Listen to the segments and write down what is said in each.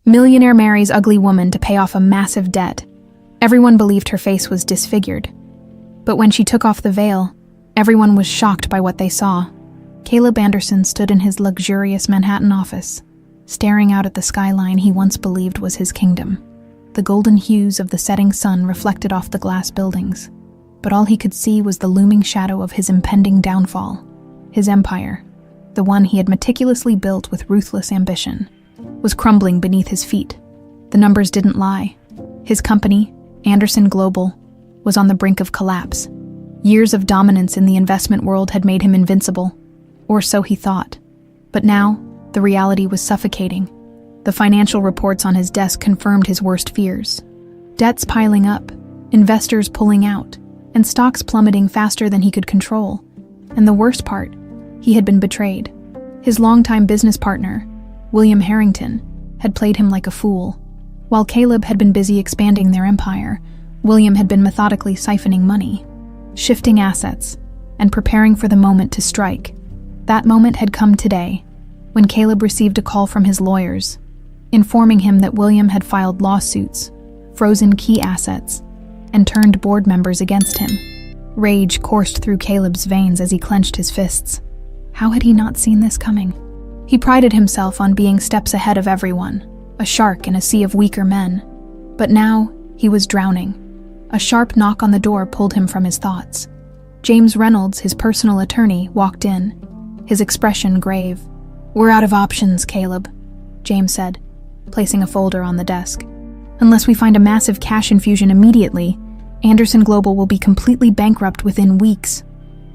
Millionaire marries ugly woman to pay off a massive debt. Everyone believed her face was disfigured. But when she took off the veil, everyone was shocked by what they saw. Caleb Anderson stood in his luxurious Manhattan office, staring out at the skyline he once believed was his kingdom. The golden hues of the setting sun reflected off the glass buildings, but all he could see was the looming shadow of his impending downfall. His empire, the one he had meticulously built with ruthless ambition, was crumbling beneath his feet. The numbers didn't lie. His company, Anderson Global, was on the brink of collapse. Years of dominance in the investment world had made him invincible, or so he thought. But now, the reality was suffocating. The financial reports on his desk confirmed his worst fears. Debts piling up, investors pulling out, and stocks plummeting faster than he could control. And the worst part, he had been betrayed. His longtime business partner, William Harrington, had played him like a fool. While Caleb had been busy expanding their empire, William had been methodically siphoning money, shifting assets, and preparing for the moment to strike. That moment had come today, when Caleb received a call from his lawyers, informing him that William had filed lawsuits, frozen key assets, and turned board members against him. Rage coursed through Caleb's veins as he clenched his fists. How had he not seen this coming? He prided himself on being steps ahead of everyone, a shark in a sea of weaker men. But now, he was drowning. A sharp knock on the door pulled him from his thoughts. James Reynolds, his personal attorney, walked in, his expression grave. "We're out of options, Caleb," James said, placing a folder on the desk. "Unless we find a massive cash infusion immediately, Anderson Global will be completely bankrupt within weeks."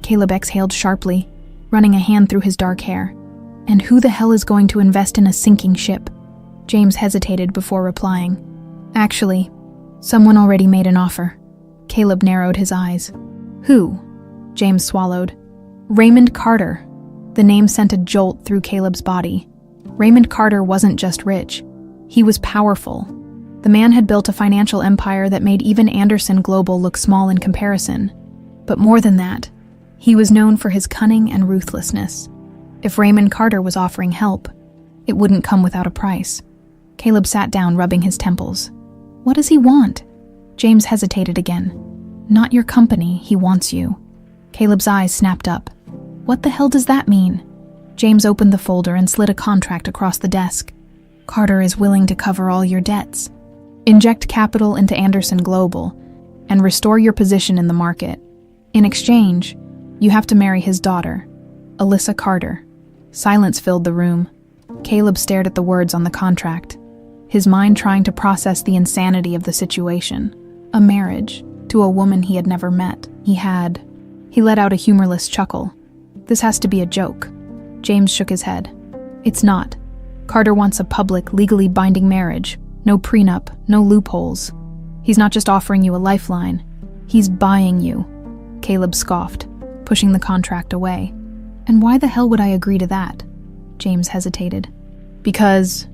Caleb exhaled sharply, running a hand through his dark hair. "And who the hell is going to invest in a sinking ship?" James hesitated before replying. "Actually, someone already made an offer." Caleb narrowed his eyes. "Who?" James swallowed. "Raymond Carter." The name sent a jolt through Caleb's body. Raymond Carter wasn't just rich. He was powerful. The man had built a financial empire that made even Anderson Global look small in comparison. But more than that, he was known for his cunning and ruthlessness. If Raymond Carter was offering help, it wouldn't come without a price. Caleb sat down, rubbing his temples. "What does he want?" James hesitated again. "Not your company, he wants you." Caleb's eyes snapped up. "What the hell does that mean?" James opened the folder and slid a contract across the desk. "Carter is willing to cover all your debts. Inject capital into Anderson Global and restore your position in the market. In exchange, you have to marry his daughter, Alyssa Carter." Silence filled the room. Caleb stared at the words on the contract, his mind trying to process the insanity of the situation. A marriage to a woman he had never met. He let out a humorless chuckle. "This has to be a joke." James shook his head. "It's not. Carter wants a public, legally binding marriage. No prenup, no loopholes. He's not just offering you a lifeline. He's buying you." Caleb scoffed, pushing the contract away. "And why the hell would I agree to that?" James hesitated. "Because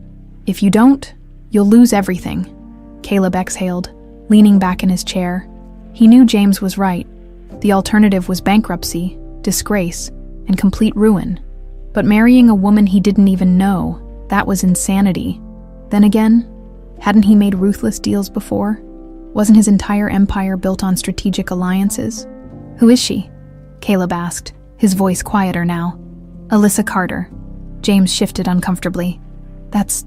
if you don't, you'll lose everything." Caleb exhaled, leaning back in his chair. He knew James was right. The alternative was bankruptcy, disgrace, and complete ruin. But marrying a woman he didn't even know, that was insanity. Then again, hadn't he made ruthless deals before? Wasn't his entire empire built on strategic alliances? "Who is she?" Caleb asked, his voice quieter now. "Alyssa Carter." James shifted uncomfortably. "That's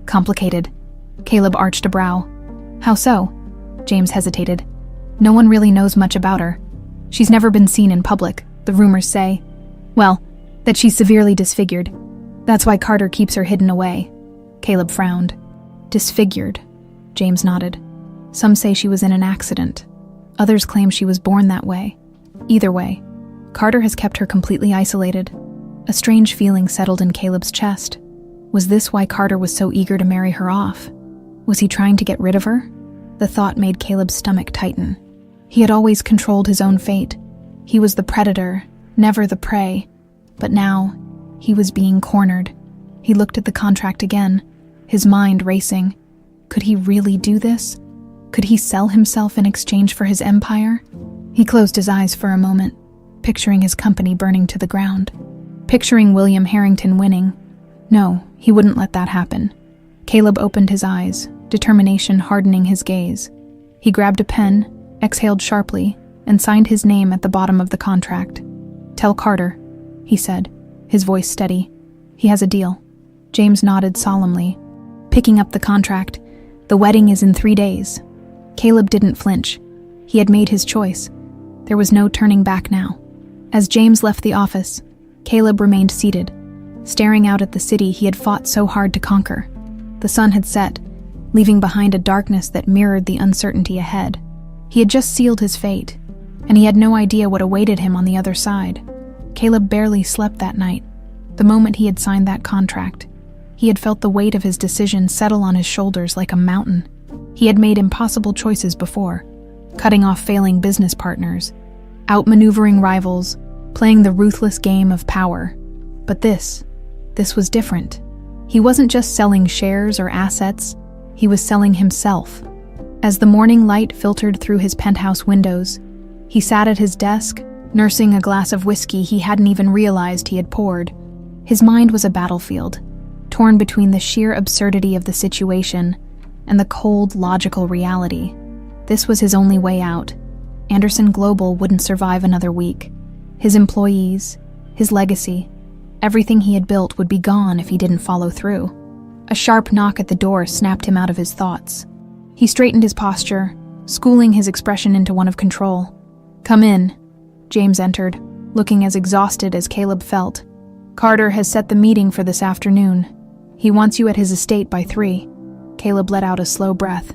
complicated." Caleb arched a brow. "How so?" James hesitated. "No one really knows much about her. She's never been seen in public, the rumors say. Well, that she's severely disfigured. That's why Carter keeps her hidden away." Caleb frowned. "Disfigured?" James nodded. "Some say she was in an accident. Others claim she was born that way. Either way, Carter has kept her completely isolated." A strange feeling settled in Caleb's chest. Was this why Carter was so eager to marry her off? Was he trying to get rid of her? The thought made Caleb's stomach tighten. He had always controlled his own fate. He was the predator, never the prey. But now, he was being cornered. He looked at the contract again, his mind racing. Could he really do this? Could he sell himself in exchange for his empire? He closed his eyes for a moment, picturing his company burning to the ground. Picturing William Harrington winning. No, he wouldn't let that happen. Caleb opened his eyes, determination hardening his gaze. He grabbed a pen, exhaled sharply, and signed his name at the bottom of the contract. "Tell Carter," he said, his voice steady. "He has a deal." James nodded solemnly, picking up the contract. "The wedding is in 3 days." Caleb didn't flinch. He had made his choice. There was no turning back now. As James left the office, Caleb remained seated, staring out at the city he had fought so hard to conquer. The sun had set, leaving behind a darkness that mirrored the uncertainty ahead. He had just sealed his fate, and he had no idea what awaited him on the other side. Caleb barely slept that night. The moment he had signed that contract, he had felt the weight of his decision settle on his shoulders like a mountain. He had made impossible choices before, cutting off failing business partners, outmaneuvering rivals, playing the ruthless game of power. But this was different. He wasn't just selling shares or assets, he was selling himself. As the morning light filtered through his penthouse windows, he sat at his desk, nursing a glass of whiskey he hadn't even realized he had poured. His mind was a battlefield, torn between the sheer absurdity of the situation and the cold, logical reality. This was his only way out. Anderson Global wouldn't survive another week. His employees, his legacy, everything he had built would be gone if he didn't follow through. A sharp knock at the door snapped him out of his thoughts. He straightened his posture, schooling his expression into one of control. "Come in." James entered, looking as exhausted as Caleb felt. "Carter has set the meeting for this afternoon. He wants you at his estate by 3. Caleb let out a slow breath.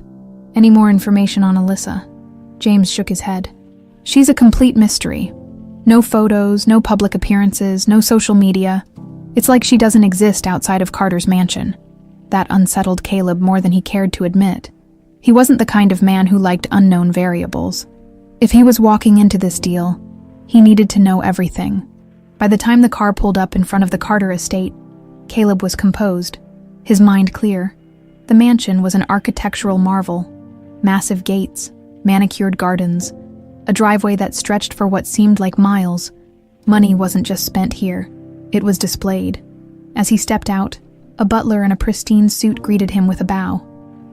"Any more information on Alyssa?" James shook his head. "She's a complete mystery. No photos, no public appearances, no social media. It's like she doesn't exist outside of Carter's mansion." That unsettled Caleb more than he cared to admit. He wasn't the kind of man who liked unknown variables. If he was walking into this deal, he needed to know everything. By the time the car pulled up in front of the Carter estate, Caleb was composed, his mind clear. The mansion was an architectural marvel. Massive gates, manicured gardens, a driveway that stretched for what seemed like miles. Money wasn't just spent here, it was displayed. As he stepped out, a butler in a pristine suit greeted him with a bow.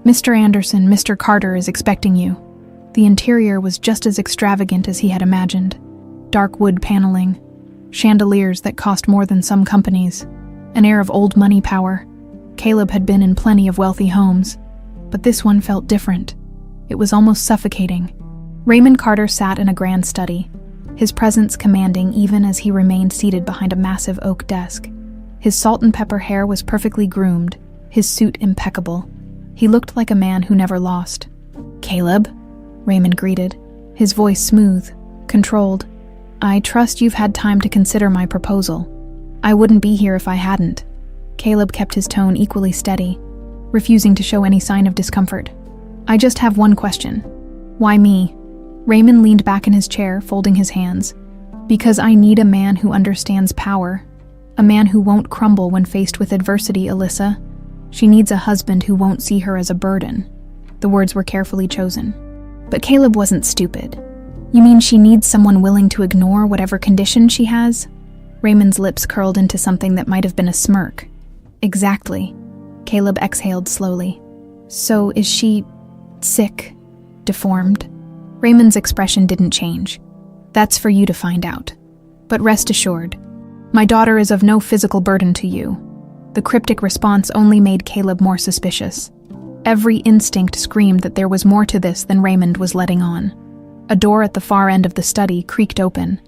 "Mr. Anderson, Mr. Carter is expecting you." The interior was just as extravagant as he had imagined. Dark wood paneling, chandeliers that cost more than some companies, an air of old money power. Caleb had been in plenty of wealthy homes, but this one felt different. It was almost suffocating. Raymond Carter sat in a grand study, his presence commanding even as he remained seated behind a massive oak desk. His salt and pepper hair was perfectly groomed, his suit impeccable. He looked like a man who never lost. "Caleb," Raymond greeted, his voice smooth, controlled. "I trust you've had time to consider my proposal. I wouldn't be here if I hadn't." Caleb kept his tone equally steady, refusing to show any sign of discomfort. "I just have one question. Why me?" Raymond leaned back in his chair, folding his hands. "Because I need a man who understands power. A man who won't crumble when faced with adversity, Alyssa. She needs a husband who won't see her as a burden." The words were carefully chosen. But Caleb wasn't stupid. "You mean she needs someone willing to ignore whatever condition she has?" Raymond's lips curled into something that might have been a smirk. "Exactly." Caleb exhaled slowly. "So is she sick? Deformed?" Raymond's expression didn't change. "That's for you to find out. But rest assured, my daughter is of no physical burden to you." The cryptic response only made Caleb more suspicious. Every instinct screamed that there was more to this than Raymond was letting on. A door at the far end of the study creaked open,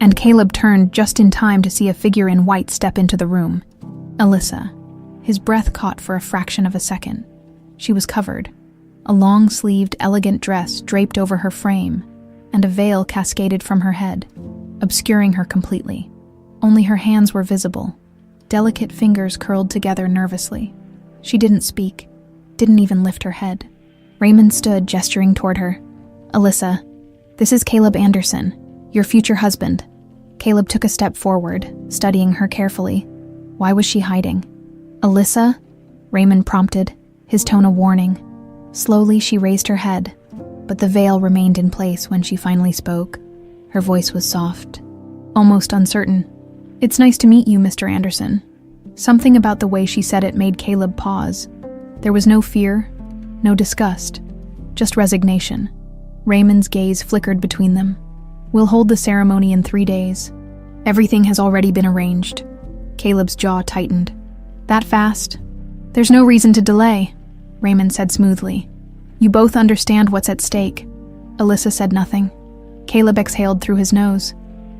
and Caleb turned just in time to see a figure in white step into the room. Alyssa. His breath caught for a fraction of a second. She was covered. A long-sleeved, elegant dress draped over her frame, and a veil cascaded from her head, obscuring her completely. Only her hands were visible, delicate fingers curled together nervously. She didn't speak, didn't even lift her head. Raymond stood, gesturing toward her. "Alyssa, this is Caleb Anderson, your future husband." Caleb took a step forward, studying her carefully. Why was she hiding? "Alyssa?" Raymond prompted, his tone a warning. Slowly she raised her head, but the veil remained in place when she finally spoke. Her voice was soft, almost uncertain. "It's nice to meet you, Mr. Anderson." Something about the way she said it made Caleb pause. There was no fear, no disgust, just resignation. Raymond's gaze flickered between them. "We'll hold the ceremony in 3 days. Everything has already been arranged." Caleb's jaw tightened. "That fast? There's no reason to delay," Raymond said smoothly. "You both understand what's at stake." Alyssa said nothing. Caleb exhaled through his nose.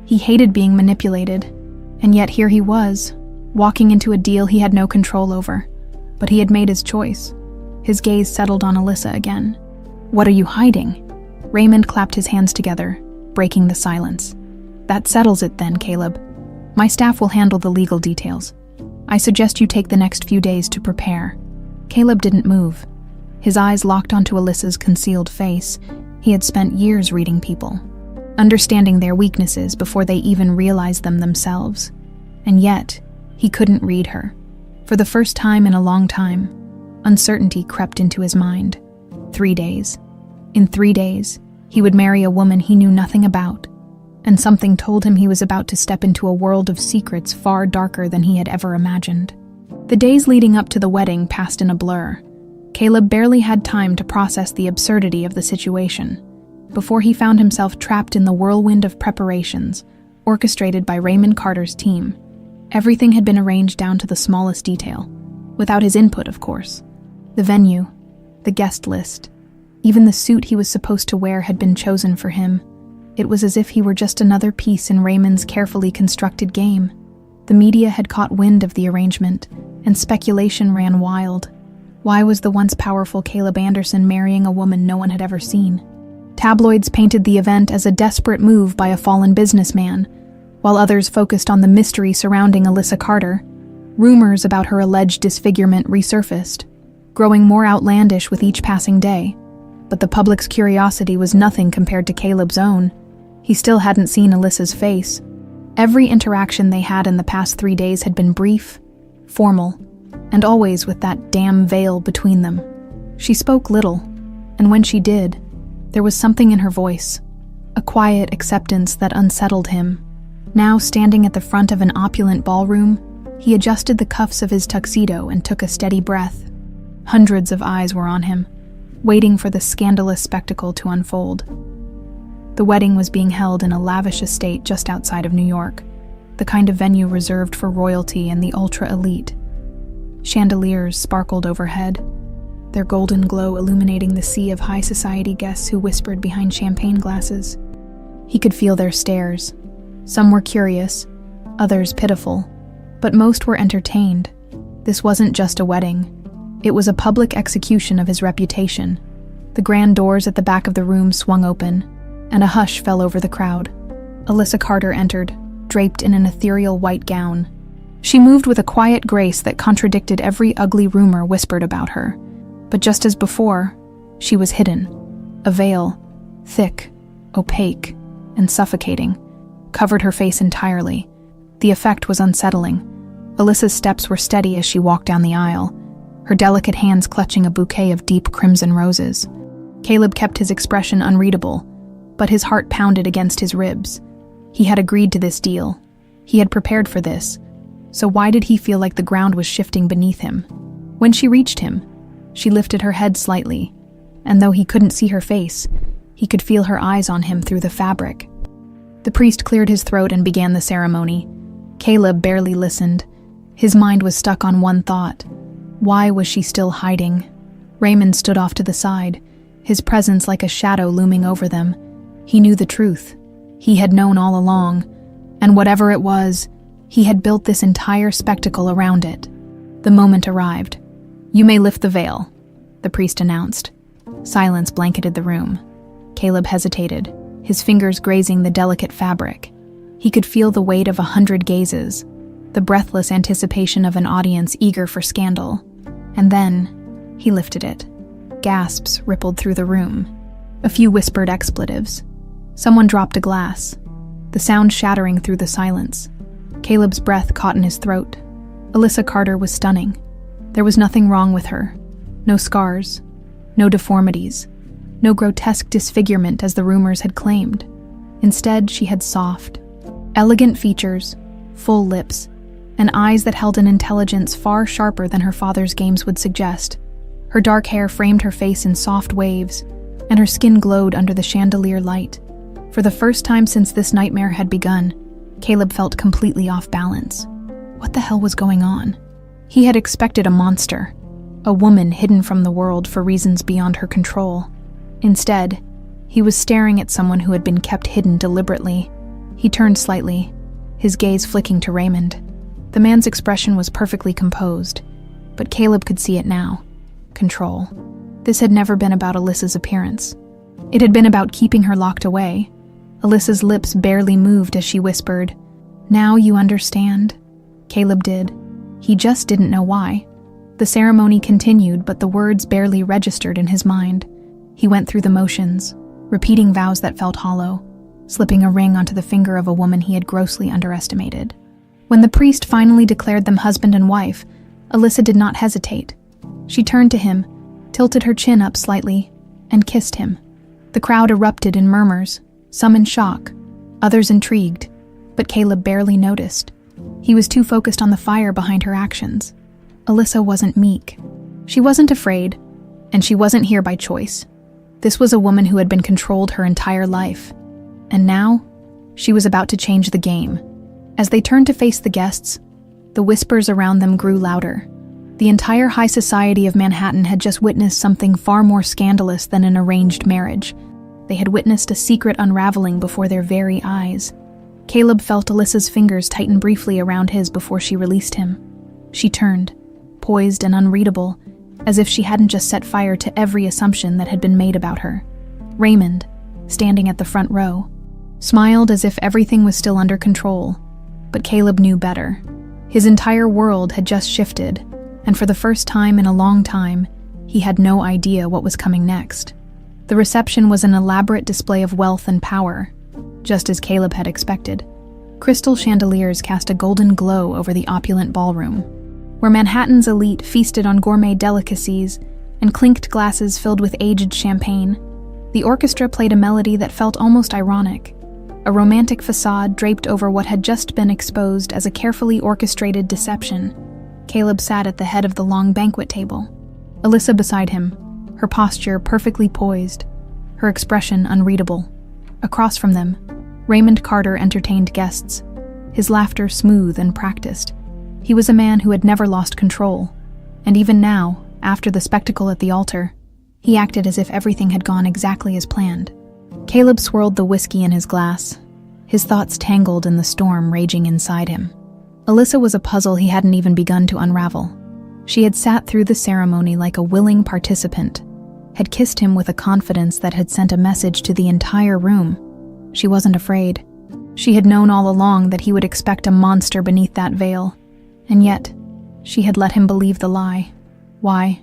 He hated being manipulated, and yet here he was, walking into a deal he had no control over. But he had made his choice. His gaze settled on Alyssa again. "What are you hiding?" Raymond clapped his hands together, breaking the silence. "That settles it then, Caleb. My staff will handle the legal details. I suggest you take the next few days to prepare." Caleb didn't move. His eyes locked onto Alyssa's concealed face. He had spent years reading people, understanding their weaknesses before they even realized them themselves. And yet, he couldn't read her. For the first time in a long time, uncertainty crept into his mind. 3 days. In 3 days, he would marry a woman he knew nothing about, and something told him he was about to step into a world of secrets far darker than he had ever imagined. The days leading up to the wedding passed in a blur. Caleb barely had time to process the absurdity of the situation before he found himself trapped in the whirlwind of preparations orchestrated by Raymond Carter's team. Everything had been arranged down to the smallest detail, without his input, of course. The venue, the guest list, even the suit he was supposed to wear had been chosen for him. It was as if he were just another piece in Raymond's carefully constructed game. The media had caught wind of the arrangement, and speculation ran wild. Why was the once powerful Caleb Anderson marrying a woman no one had ever seen? Tabloids painted the event as a desperate move by a fallen businessman, while others focused on the mystery surrounding Alyssa Carter. Rumors about her alleged disfigurement resurfaced, growing more outlandish with each passing day. But the public's curiosity was nothing compared to Caleb's own. He still hadn't seen Alyssa's face. Every interaction they had in the past 3 days had been brief, formal, and always with that damn veil between them. She spoke little, and when she did, there was something in her voice, a quiet acceptance that unsettled him. Now, standing at the front of an opulent ballroom, he adjusted the cuffs of his tuxedo and took a steady breath. Hundreds of eyes were on him, waiting for the scandalous spectacle to unfold. The wedding was being held in a lavish estate just outside of New York, the kind of venue reserved for royalty and the ultra-elite. Chandeliers sparkled overhead, their golden glow illuminating the sea of high society guests who whispered behind champagne glasses. He could feel their stares. Some were curious, others pitiful, but most were entertained. This wasn't just a wedding. It was a public execution of his reputation. The grand doors at the back of the room swung open, and a hush fell over the crowd. Alyssa Carter entered, draped in an ethereal white gown. She moved with a quiet grace that contradicted every ugly rumor whispered about her. But just as before, she was hidden. A veil, thick, opaque, and suffocating, covered her face entirely. The effect was unsettling. Alyssa's steps were steady as she walked down the aisle, her delicate hands clutching a bouquet of deep crimson roses. Caleb kept his expression unreadable, but his heart pounded against his ribs. He had agreed to this deal. He had prepared for this. So why did he feel like the ground was shifting beneath him? When she reached him, she lifted her head slightly, and though he couldn't see her face, he could feel her eyes on him through the fabric. The priest cleared his throat and began the ceremony. Caleb barely listened. His mind was stuck on one thought. Why was she still hiding? Raymond stood off to the side, his presence like a shadow looming over them. He knew the truth. He had known all along, and whatever it was, he had built this entire spectacle around it. The moment arrived. "You may lift the veil," the priest announced. Silence blanketed the room. Caleb hesitated, his fingers grazing the delicate fabric. He could feel the weight of 100 gazes, the breathless anticipation of an audience eager for scandal. And then, he lifted it. Gasps rippled through the room. A few whispered expletives. Someone dropped a glass, the sound shattering through the silence. Caleb's breath caught in his throat. Alyssa Carter was stunning. There was nothing wrong with her. No scars, no deformities, no grotesque disfigurement as the rumors had claimed. Instead, she had soft, elegant features, full lips, and eyes that held an intelligence far sharper than her father's games would suggest. Her dark hair framed her face in soft waves, and her skin glowed under the chandelier light. For the first time since this nightmare had begun, Caleb felt completely off balance. What the hell was going on? He had expected a monster, a woman hidden from the world for reasons beyond her control. Instead, he was staring at someone who had been kept hidden deliberately. He turned slightly, his gaze flicking to Raymond. The man's expression was perfectly composed, but Caleb could see it now. Control. This had never been about Alyssa's appearance. It had been about keeping her locked away. Alyssa's lips barely moved as she whispered, "Now you understand?" Caleb did. He just didn't know why. The ceremony continued, but the words barely registered in his mind. He went through the motions, repeating vows that felt hollow, slipping a ring onto the finger of a woman he had grossly underestimated. When the priest finally declared them husband and wife, Alyssa did not hesitate. She turned to him, tilted her chin up slightly, and kissed him. The crowd erupted in murmurs, some in shock, others intrigued, but Caleb barely noticed. He was too focused on the fire behind her actions. Alyssa wasn't meek. She wasn't afraid, and she wasn't here by choice. This was a woman who had been controlled her entire life. And now, she was about to change the game. As they turned to face the guests, the whispers around them grew louder. The entire high society of Manhattan had just witnessed something far more scandalous than an arranged marriage. They had witnessed a secret unraveling before their very eyes. Caleb felt Alyssa's fingers tighten briefly around his before she released him. She turned, poised and unreadable, as if she hadn't just set fire to every assumption that had been made about her. Raymond, standing at the front row, smiled as if everything was still under control, but Caleb knew better. His entire world had just shifted, and for the first time in a long time, he had no idea what was coming next. The reception was an elaborate display of wealth and power, just as Caleb had expected. Crystal chandeliers cast a golden glow over the opulent ballroom, where Manhattan's elite feasted on gourmet delicacies and clinked glasses filled with aged champagne. The orchestra played a melody that felt almost ironic, a romantic facade draped over what had just been exposed as a carefully orchestrated deception. Caleb sat at the head of the long banquet table, Alyssa beside him, her posture perfectly poised, her expression unreadable. Across from them, Raymond Carter entertained guests, his laughter smooth and practiced. He was a man who had never lost control, and even now, after the spectacle at the altar, he acted as if everything had gone exactly as planned. Caleb swirled the whiskey in his glass, his thoughts tangled in the storm raging inside him. Alyssa was a puzzle he hadn't even begun to unravel. She had sat through the ceremony like a willing participant, had kissed him with a confidence that had sent a message to the entire room. She wasn't afraid. She had known all along that he would expect a monster beneath that veil, and yet, she had let him believe the lie. Why?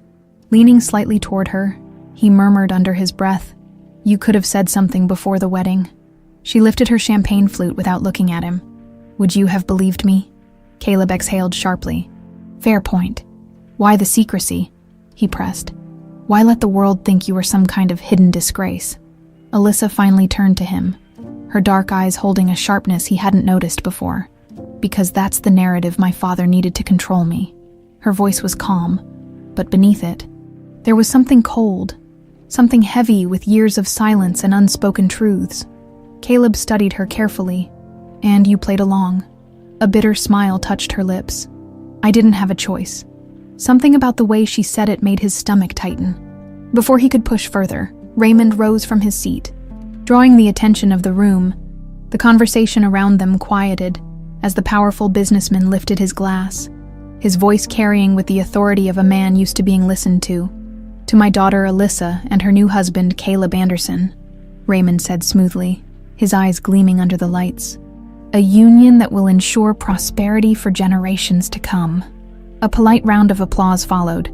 Leaning slightly toward her, he murmured under his breath, "You could have said something before the wedding." She lifted her champagne flute without looking at him. "Would you have believed me?" Caleb exhaled sharply. "Fair point. Why the secrecy?" he pressed. "Why let the world think you were some kind of hidden disgrace?" Alyssa finally turned to him, her dark eyes holding a sharpness he hadn't noticed before. "Because that's the narrative my father needed to control me." Her voice was calm, but beneath it, there was something cold, something heavy with years of silence and unspoken truths. Caleb studied her carefully, and you played along. A bitter smile touched her lips. "I didn't have a choice." Something about the way she said it made his stomach tighten. Before he could push further, Raymond rose from his seat, drawing the attention of the room. The conversation around them quieted as the powerful businessman lifted his glass, his voice carrying with the authority of a man used to being listened to. "To my daughter Alyssa and her new husband Caleb Anderson," Raymond said smoothly, his eyes gleaming under the lights. "A union that will ensure prosperity for generations to come." A polite round of applause followed,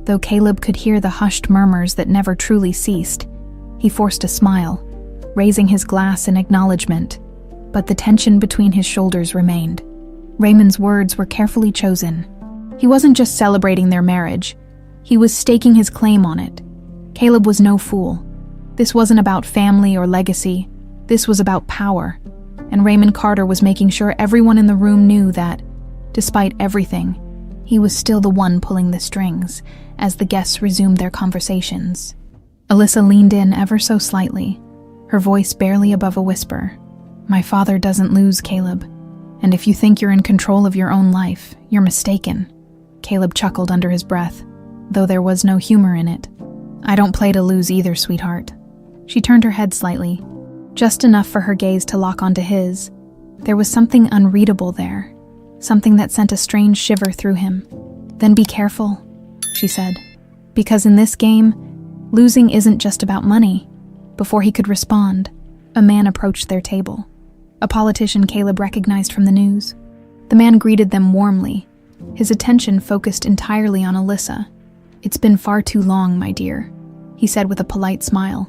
though Caleb could hear the hushed murmurs that never truly ceased. He forced a smile, raising his glass in acknowledgement, but the tension between his shoulders remained. Raymond's words were carefully chosen. He wasn't just celebrating their marriage, he was staking his claim on it. Caleb was no fool. This wasn't about family or legacy, this was about power, and Raymond Carter was making sure everyone in the room knew that, despite everything, he was still the one pulling the strings, as the guests resumed their conversations. Alyssa leaned in ever so slightly, her voice barely above a whisper. "My father doesn't lose, Caleb. And if you think you're in control of your own life, you're mistaken." Caleb chuckled under his breath, though there was no humor in it. "I don't play to lose either, sweetheart." She turned her head slightly, just enough for her gaze to lock onto his. There was something unreadable there, something that sent a strange shiver through him. "Then be careful," she said, "because in this game, losing isn't just about money." Before he could respond, a man approached their table. A politician Caleb recognized from the news. The man greeted them warmly, his attention focused entirely on Alyssa. "It's been far too long, my dear," he said with a polite smile.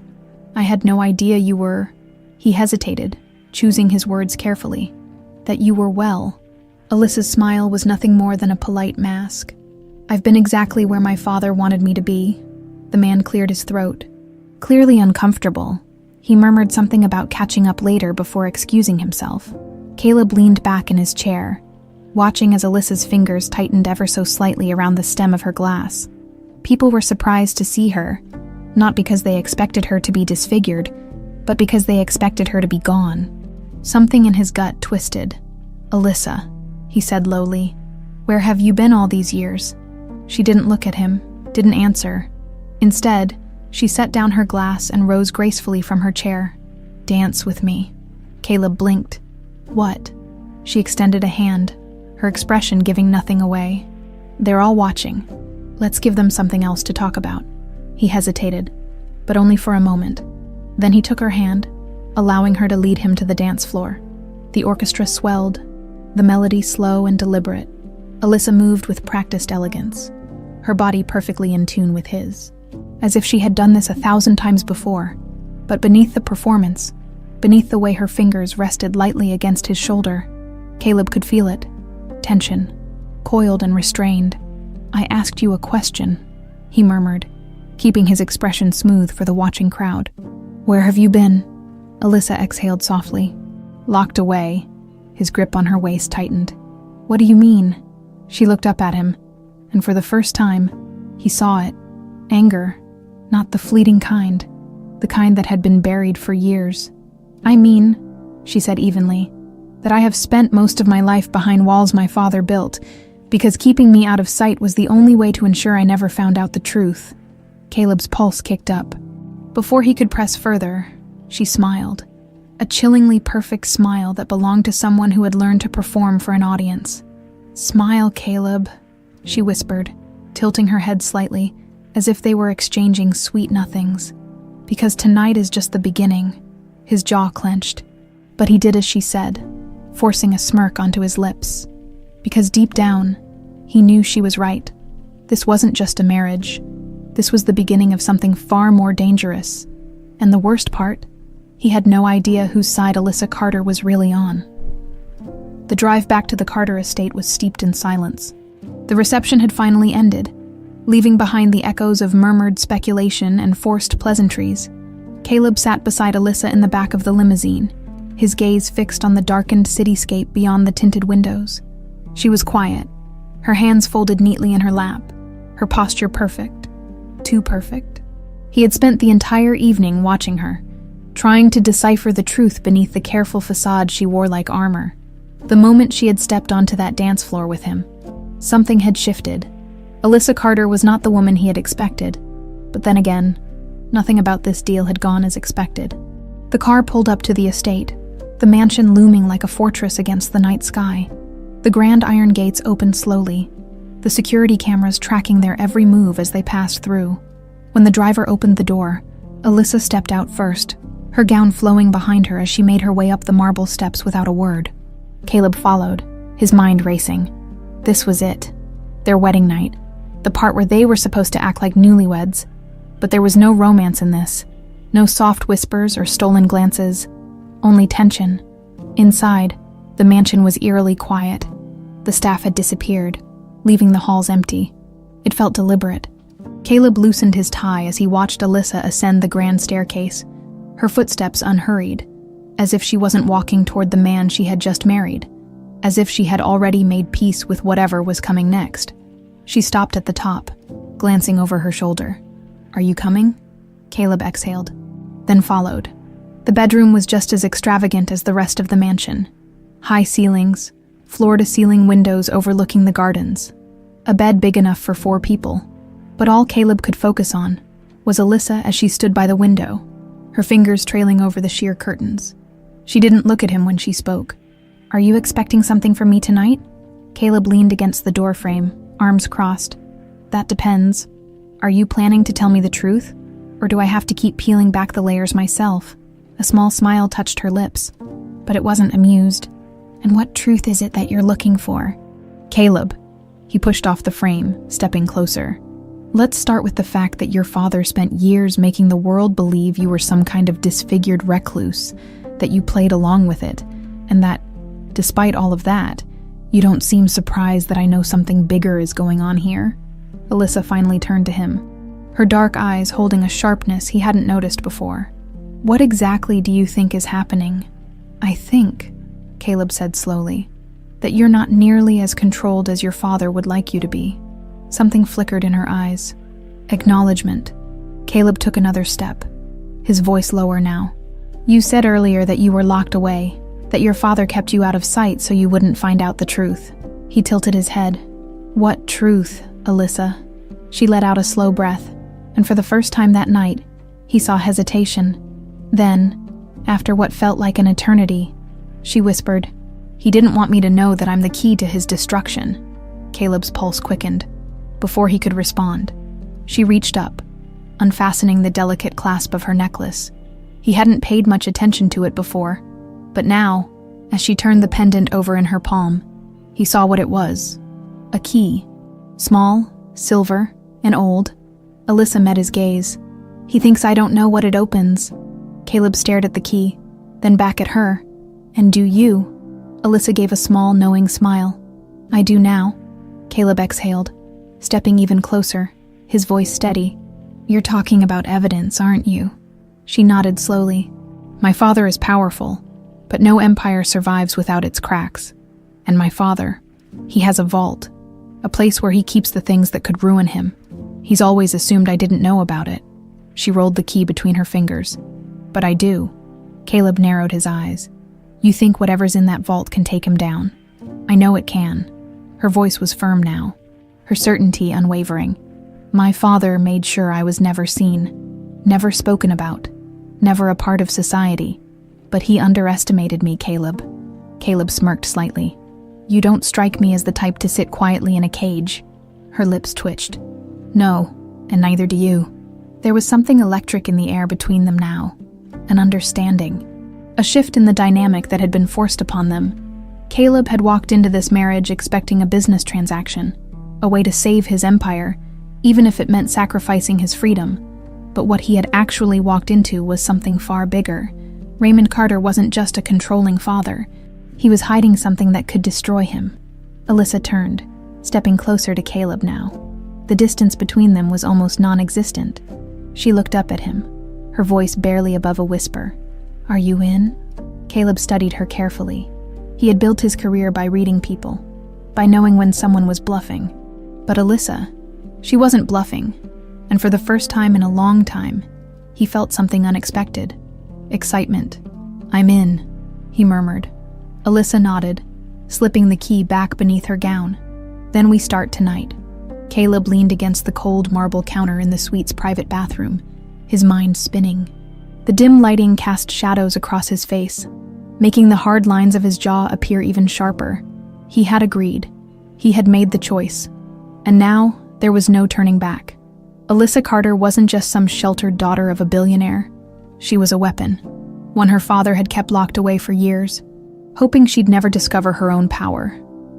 "I had no idea you were—" He hesitated, choosing his words carefully. "That you were well." Alyssa's smile was nothing more than a polite mask. "I've been exactly where my father wanted me to be." The man cleared his throat. Clearly uncomfortable, he murmured something about catching up later before excusing himself. Caleb leaned back in his chair, watching as Alyssa's fingers tightened ever so slightly around the stem of her glass. People were surprised to see her, not because they expected her to be disfigured, but because they expected her to be gone. Something in his gut twisted. "Alyssa," he said lowly, "where have you been all these years?" She didn't look at him, didn't answer. Instead, she set down her glass and rose gracefully from her chair. "Dance with me." Caleb blinked. "What?" She extended a hand, her expression giving nothing away. "They're all watching. Let's give them something else to talk about." He hesitated, but only for a moment. Then he took her hand, allowing her to lead him to the dance floor. The orchestra swelled, the melody slow and deliberate. Alyssa moved with practiced elegance, her body perfectly in tune with his, as if she had done this 1,000 times before. But beneath the performance, beneath the way her fingers rested lightly against his shoulder, Caleb could feel it. Tension, coiled and restrained. "I asked you a question," he murmured, keeping his expression smooth for the watching crowd. "Where have you been?" Alyssa exhaled softly. "Locked away." His grip on her waist tightened. "What do you mean?" She looked up at him, and for the first time, he saw it. Anger, not the fleeting kind, the kind that had been buried for years. "I mean," she said evenly, "that I have spent most of my life behind walls my father built, because keeping me out of sight was the only way to ensure I never found out the truth." Caleb's pulse kicked up. Before he could press further, she smiled. A chillingly perfect smile that belonged to someone who had learned to perform for an audience. "Smile, Caleb," she whispered, tilting her head slightly, as if they were exchanging sweet nothings. "Because tonight is just the beginning." His jaw clenched, but he did as she said, forcing a smirk onto his lips. Because deep down, he knew she was right. This wasn't just a marriage. This was the beginning of something far more dangerous. And the worst part, he had no idea whose side Alyssa Carter was really on. The drive back to the Carter estate was steeped in silence. The reception had finally ended, leaving behind the echoes of murmured speculation and forced pleasantries. Caleb sat beside Alyssa in the back of the limousine, his gaze fixed on the darkened cityscape beyond the tinted windows. She was quiet, her hands folded neatly in her lap, her posture perfect. Too perfect. He had spent the entire evening watching her, trying to decipher the truth beneath the careful facade she wore like armor. The moment she had stepped onto that dance floor with him, something had shifted. Alyssa Carter was not the woman he had expected, but then again, nothing about this deal had gone as expected. The car pulled up to the estate, the mansion looming like a fortress against the night sky. The grand iron gates opened slowly, the security cameras tracking their every move as they passed through. When the driver opened the door, Alyssa stepped out first, her gown flowing behind her as she made her way up the marble steps without a word. Caleb followed, his mind racing. This was it. Their wedding night. The part where they were supposed to act like newlyweds. But there was no romance in this. No soft whispers or stolen glances. Only tension. Inside, the mansion was eerily quiet. The staff had disappeared, leaving the halls empty. It felt deliberate. Caleb loosened his tie as he watched Alyssa ascend the grand staircase, her footsteps unhurried, as if she wasn't walking toward the man she had just married, as if she had already made peace with whatever was coming next. She stopped at the top, glancing over her shoulder. "Are you coming?" Caleb exhaled, then followed. The bedroom was just as extravagant as the rest of the mansion. High ceilings, floor-to-ceiling windows overlooking the gardens. A bed big enough for 4 people. But all Caleb could focus on was Alyssa as she stood by the window, her fingers trailing over the sheer curtains. She didn't look at him when she spoke. "Are you expecting something from me tonight?" Caleb leaned against the doorframe, arms crossed. "That depends. Are you planning to tell me the truth? Or do I have to keep peeling back the layers myself?" A small smile touched her lips, but it wasn't amused. "And what truth is it that you're looking for?" "Caleb." He pushed off the frame, stepping closer. "Let's start with the fact that your father spent years making the world believe you were some kind of disfigured recluse, that you played along with it, and that, despite all of that, you don't seem surprised that I know something bigger is going on here." Alyssa finally turned to him, her dark eyes holding a sharpness he hadn't noticed before. "What exactly do you think is happening?" "I think," Caleb said slowly, "that you're not nearly as controlled as your father would like you to be." Something flickered in her eyes. Acknowledgement. Caleb took another step, his voice lower now. "You said earlier that you were locked away, that your father kept you out of sight so you wouldn't find out the truth." He tilted his head. "What truth, Alyssa?" She let out a slow breath, and for the first time that night, he saw hesitation. Then, after what felt like an eternity, she whispered, "He didn't want me to know that I'm the key to his destruction." Caleb's pulse quickened. Before he could respond, she reached up, unfastening the delicate clasp of her necklace. He hadn't paid much attention to it before, but now, as she turned the pendant over in her palm, he saw what it was. A key. Small, silver, and old. Alyssa met his gaze. "He thinks I don't know what it opens." Caleb stared at the key, then back at her. "And do you?" Alyssa gave a small, knowing smile. "I do now." Caleb exhaled, stepping even closer, his voice steady. "You're talking about evidence, aren't you?" She nodded slowly. "My father is powerful, but no empire survives without its cracks. And my father, he has a vault, a place where he keeps the things that could ruin him. He's always assumed I didn't know about it." She rolled the key between her fingers. "But I do." Caleb narrowed his eyes. "You think whatever's in that vault can take him down?" "I know it can." Her voice was firm now, her certainty unwavering. "My father made sure I was never seen, never spoken about, never a part of society. But he underestimated me, Caleb." Caleb smirked slightly. "You don't strike me as the type to sit quietly in a cage." Her lips twitched. "No, and neither do you." There was something electric in the air between them now. An understanding. A shift in the dynamic that had been forced upon them. Caleb had walked into this marriage expecting a business transaction, a way to save his empire, even if it meant sacrificing his freedom. But what he had actually walked into was something far bigger. Raymond Carter wasn't just a controlling father. He was hiding something that could destroy him. Alyssa turned, stepping closer to Caleb now. The distance between them was almost non-existent. She looked up at him, her voice barely above a whisper. "Are you in?" Caleb studied her carefully. He had built his career by reading people, by knowing when someone was bluffing. But Alyssa, she wasn't bluffing, and for the first time in a long time, he felt something unexpected. Excitement. "I'm in," he murmured. Alyssa nodded, slipping the key back beneath her gown. "Then we start tonight." Caleb leaned against the cold marble counter in the suite's private bathroom, his mind spinning. The dim lighting cast shadows across his face, making the hard lines of his jaw appear even sharper. He had agreed. He had made the choice. And now, there was no turning back. Alyssa Carter wasn't just some sheltered daughter of a billionaire. She was a weapon, one her father had kept locked away for years, hoping she'd never discover her own power.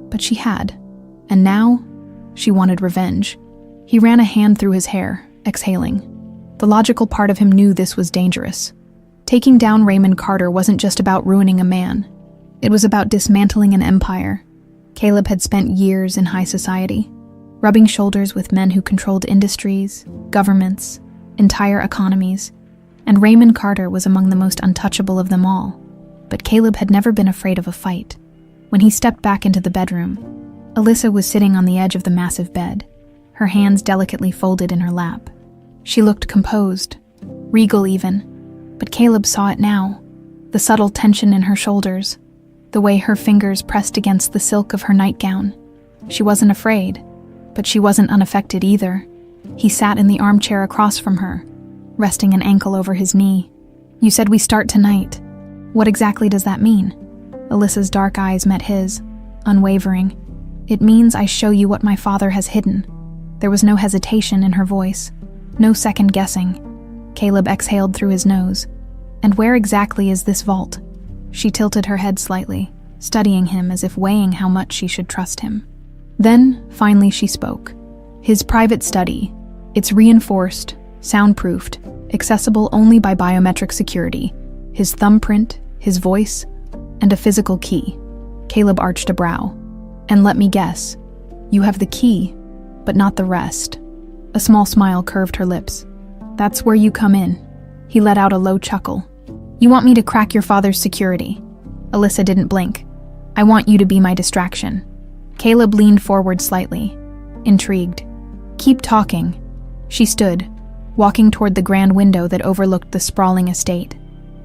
But she had. And now, she wanted revenge. He ran a hand through his hair, exhaling. The logical part of him knew this was dangerous. Taking down Raymond Carter wasn't just about ruining a man. It was about dismantling an empire. Caleb had spent years in high society, rubbing shoulders with men who controlled industries, governments, entire economies, and Raymond Carter was among the most untouchable of them all. But Caleb had never been afraid of a fight. When he stepped back into the bedroom, Alyssa was sitting on the edge of the massive bed, her hands delicately folded in her lap. She looked composed, regal even, but Caleb saw it now, the subtle tension in her shoulders, the way her fingers pressed against the silk of her nightgown. She wasn't afraid, but she wasn't unaffected either. He sat in the armchair across from her, resting an ankle over his knee. "You said we start tonight. What exactly does that mean?" Alyssa's dark eyes met his, unwavering. "It means I show you what my father has hidden." There was no hesitation in her voice, no second guessing. Caleb exhaled through his nose. "And where exactly is this vault?" She tilted her head slightly, studying him as if weighing how much she should trust him. Then, finally she spoke. "His private study. It's reinforced, soundproofed, accessible only by biometric security. His thumbprint, his voice, and a physical key." Caleb arched a brow. "And let me guess, you have the key, but not the rest." A small smile curved her lips. "That's where you come in." He let out a low chuckle. "You want me to crack your father's security?" Alyssa didn't blink. "I want you to be my distraction." Caleb leaned forward slightly, intrigued. "Keep talking." She stood, walking toward the grand window that overlooked the sprawling estate.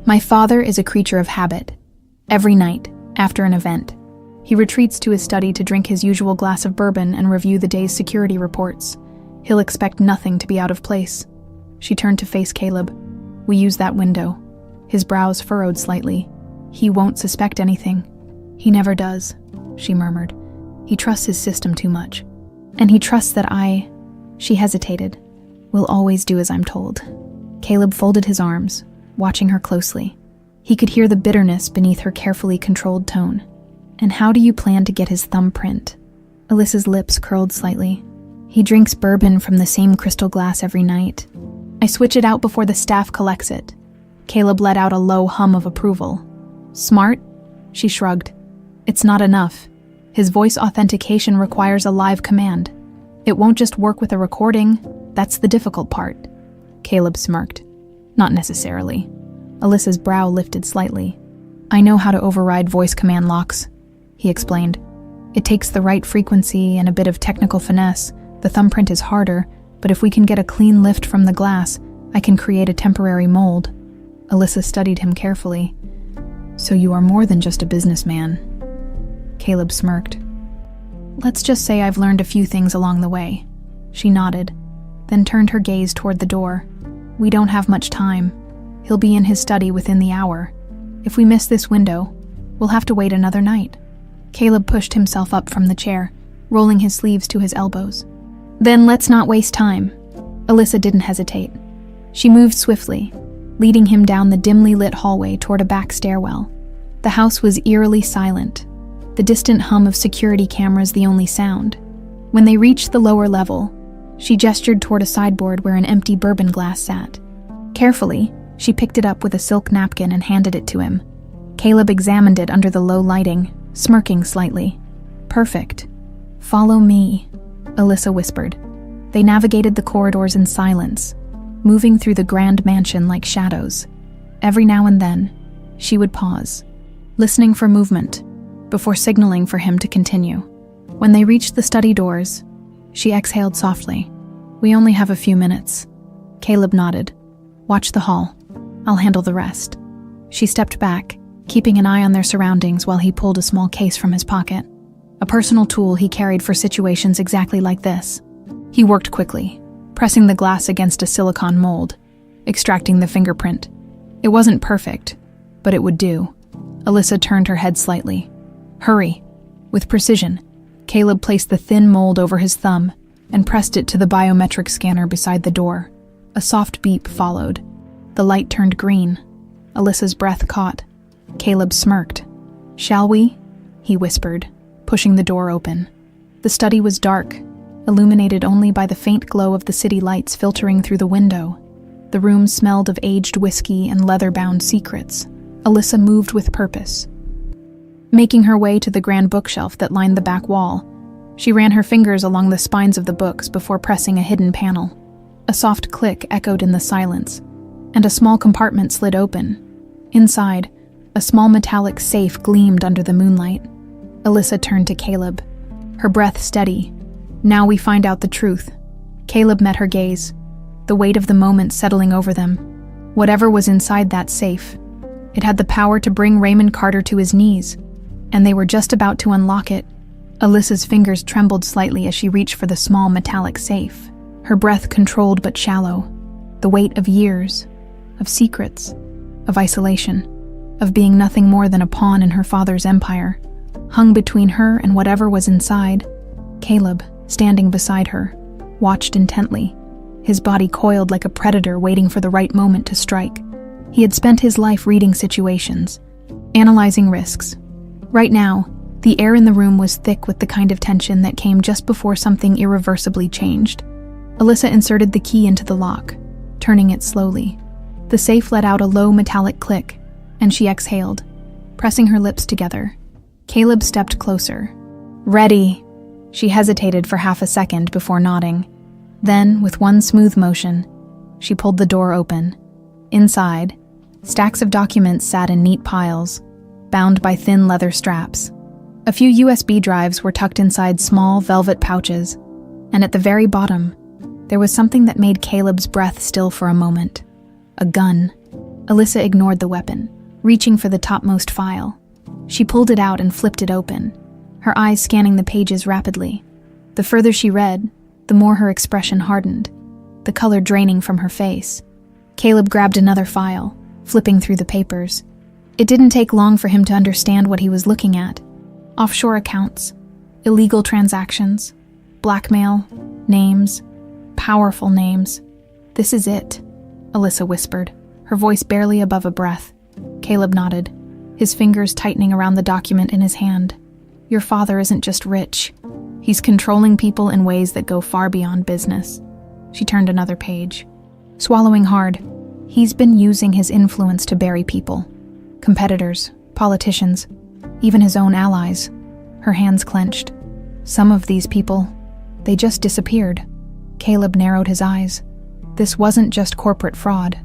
"My father is a creature of habit. Every night, after an event, he retreats to his study to drink his usual glass of bourbon and review the day's security reports. He'll expect nothing to be out of place." She turned to face Caleb. "We use that window." His brows furrowed slightly. "He won't suspect anything." "He never does," she murmured. "He trusts his system too much. And he trusts that She hesitated. "Will always do as I'm told." Caleb folded his arms, watching her closely. He could hear the bitterness beneath her carefully controlled tone. "And how do you plan to get his thumbprint?" Alyssa's lips curled slightly. "He drinks bourbon from the same crystal glass every night. I switch it out before the staff collects it." Caleb let out a low hum of approval. "Smart?" She shrugged. "It's not enough. His voice authentication requires a live command. It won't just work with a recording. That's the difficult part." Caleb smirked. "Not necessarily." Alyssa's brow lifted slightly. "I know how to override voice command locks," he explained. "It takes the right frequency and a bit of technical finesse. The thumbprint is harder, but if we can get a clean lift from the glass, I can create a temporary mold." Alyssa studied him carefully. "So you are more than just a businessman." Caleb smirked. "Let's just say I've learned a few things along the way." She nodded, then turned her gaze toward the door. "We don't have much time. He'll be in his study within the hour. If we miss this window, we'll have to wait another night." Caleb pushed himself up from the chair, rolling his sleeves to his elbows. "Then let's not waste time." Alyssa didn't hesitate. She moved swiftly, leading him down the dimly lit hallway toward a back stairwell. The house was eerily silent, the distant hum of security cameras the only sound. When they reached the lower level, she gestured toward a sideboard where an empty bourbon glass sat. Carefully, she picked it up with a silk napkin and handed it to him. Caleb examined it under the low lighting, smirking slightly. "Perfect. Follow me," Alyssa whispered. They navigated the corridors in silence, moving through the grand mansion like shadows. Every now and then, she would pause, listening for movement, before signaling for him to continue. When they reached the study doors, she exhaled softly. "We only have a few minutes." Caleb nodded. "Watch the hall. I'll handle the rest." She stepped back, keeping an eye on their surroundings while he pulled a small case from his pocket, a personal tool he carried for situations exactly like this. He worked quickly, pressing the glass against a silicone mold, extracting the fingerprint. It wasn't perfect, but it would do. Alyssa turned her head slightly. "Hurry." With precision, Caleb placed the thin mold over his thumb and pressed it to the biometric scanner beside the door. A soft beep followed. The light turned green. Alyssa's breath caught. Caleb smirked. "Shall we?" he whispered, pushing the door open. The study was dark, illuminated only by the faint glow of the city lights filtering through the window. The room smelled of aged whiskey and leather-bound secrets. Alyssa moved with purpose. Making her way to the grand bookshelf that lined the back wall, she ran her fingers along the spines of the books before pressing a hidden panel. A soft click echoed in the silence, and a small compartment slid open. Inside, a small metallic safe gleamed under the moonlight. Alyssa turned to Caleb, her breath steady. "Now we find out the truth," Caleb met her gaze, the weight of the moment settling over them. Whatever was inside that safe, it had the power to bring Raymond Carter to his knees, and they were just about to unlock it. Alyssa's fingers trembled slightly as she reached for the small metallic safe, her breath controlled but shallow, the weight of years, of secrets, of isolation, of being nothing more than a pawn in her father's empire, hung between her and whatever was inside. Caleb, standing beside her, watched intently, his body coiled like a predator waiting for the right moment to strike. He had spent his life reading situations, analyzing risks. Right now, the air in the room was thick with the kind of tension that came just before something irreversibly changed. Alyssa inserted the key into the lock, turning it slowly. The safe let out a low metallic click, and she exhaled, pressing her lips together. Caleb stepped closer. "Ready." She hesitated for half a second before nodding. Then, with one smooth motion, she pulled the door open. Inside, stacks of documents sat in neat piles, bound by thin leather straps. A few USB drives were tucked inside small velvet pouches, and at the very bottom, there was something that made Caleb's breath still for a moment. A gun. Alyssa ignored the weapon, reaching for the topmost file. She pulled it out and flipped it open, her eyes scanning the pages rapidly. The further she read, the more her expression hardened, the color draining from her face. Caleb grabbed another file, flipping through the papers. It didn't take long for him to understand what he was looking at. Offshore accounts, illegal transactions, blackmail, names, powerful names. "This is it," Alyssa whispered, her voice barely above a breath. Caleb nodded, his fingers tightening around the document in his hand. "Your father isn't just rich. He's controlling people in ways that go far beyond business." She turned another page. Swallowing hard, he's been using his influence to bury people. Competitors, politicians, even his own allies. Her hands clenched. Some of these people, they just disappeared. Caleb narrowed his eyes. This wasn't just corporate fraud.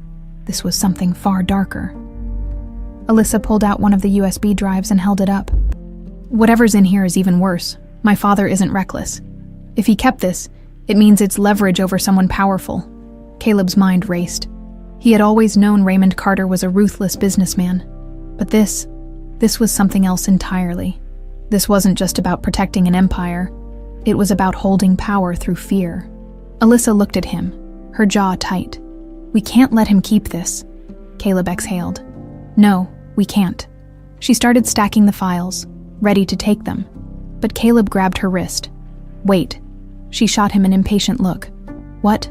This was something far darker. Alyssa pulled out one of the USB drives and held it up. "Whatever's in here is even worse. My father isn't reckless. If he kept this, it means it's leverage over someone powerful." Caleb's mind raced. He had always known Raymond Carter was a ruthless businessman. But this was something else entirely. This wasn't just about protecting an empire. It was about holding power through fear. Alyssa looked at him, her jaw tight. "We can't let him keep this." Caleb exhaled. "No, we can't." She started stacking the files, ready to take them. But Caleb grabbed her wrist. "Wait." She shot him an impatient look. "What?"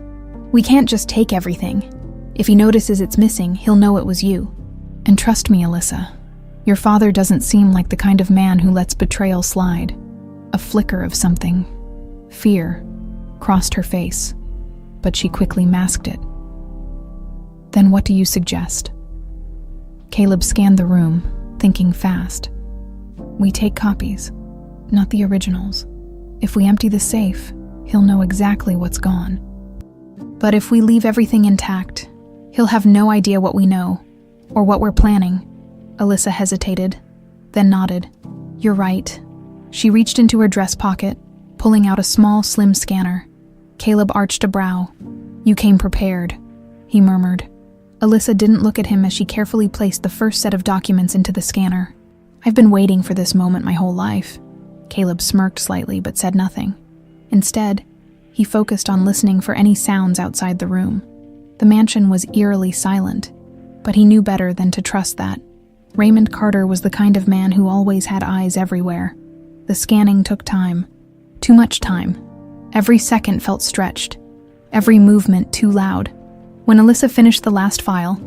"We can't just take everything. If he notices it's missing, he'll know it was you. And trust me, Alyssa, your father doesn't seem like the kind of man who lets betrayal slide." A flicker of something, fear, crossed her face, but she quickly masked it. "Then what do you suggest?" Caleb scanned the room, thinking fast. "We take copies, not the originals. If we empty the safe, he'll know exactly what's gone. But if we leave everything intact, he'll have no idea what we know, or what we're planning." Alyssa hesitated, then nodded. "You're right." She reached into her dress pocket, pulling out a small, slim scanner. Caleb arched a brow. "You came prepared," he murmured. Alyssa didn't look at him as she carefully placed the first set of documents into the scanner. "I've been waiting for this moment my whole life." Caleb smirked slightly but said nothing. Instead, he focused on listening for any sounds outside the room. The mansion was eerily silent, but he knew better than to trust that. Raymond Carter was the kind of man who always had eyes everywhere. The scanning took time. Too much time. Every second felt stretched. Every movement too loud. When Alyssa finished the last file,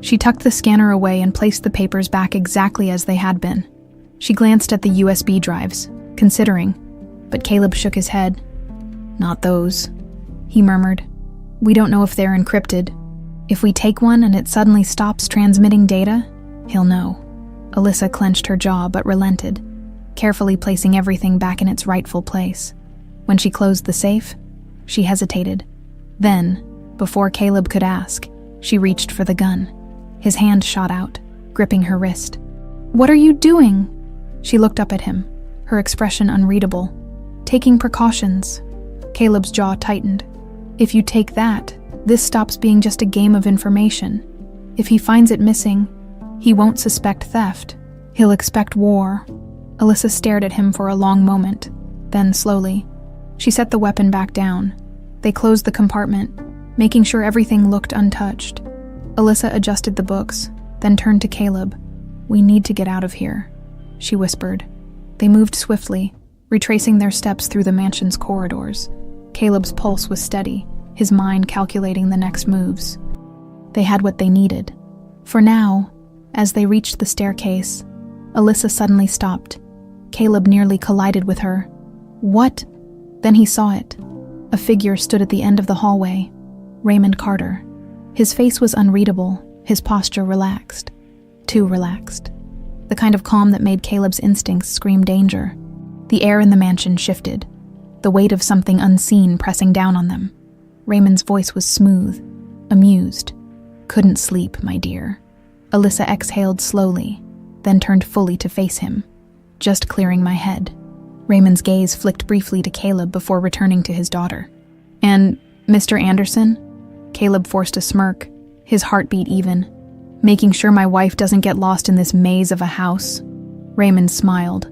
she tucked the scanner away and placed the papers back exactly as they had been. She glanced at the USB drives, considering, but Caleb shook his head. "Not those," he murmured. "We don't know if they're encrypted. If we take one and it suddenly stops transmitting data, he'll know." Alyssa clenched her jaw but relented, carefully placing everything back in its rightful place. When she closed the safe, she hesitated. Then, before Caleb could ask, she reached for the gun. His hand shot out, gripping her wrist. "What are you doing?" She looked up at him, her expression unreadable. "Taking precautions." Caleb's jaw tightened. If you take that, this stops being just a game of information. If he finds it missing, he won't suspect theft. He'll expect war. Alyssa stared at him for a long moment. Then, slowly, she set the weapon back down. They closed the compartment, making sure everything looked untouched. Alyssa adjusted the books, then turned to Caleb. "We need to get out of here," she whispered. They moved swiftly, retracing their steps through the mansion's corridors. Caleb's pulse was steady, his mind calculating the next moves. They had what they needed. For now, as they reached the staircase, Alyssa suddenly stopped. Caleb nearly collided with her. "What?" Then he saw it. A figure stood at the end of the hallway. Raymond Carter. His face was unreadable, his posture relaxed. Too relaxed. The kind of calm that made Caleb's instincts scream danger. The air in the mansion shifted, the weight of something unseen pressing down on them. Raymond's voice was smooth, amused. "Couldn't sleep, my dear." Alyssa exhaled slowly, then turned fully to face him. "Just clearing my head." Raymond's gaze flicked briefly to Caleb before returning to his daughter. "And Mr. Anderson?" Caleb forced a smirk, his heartbeat even. "Making sure my wife doesn't get lost in this maze of a house." Raymond smiled,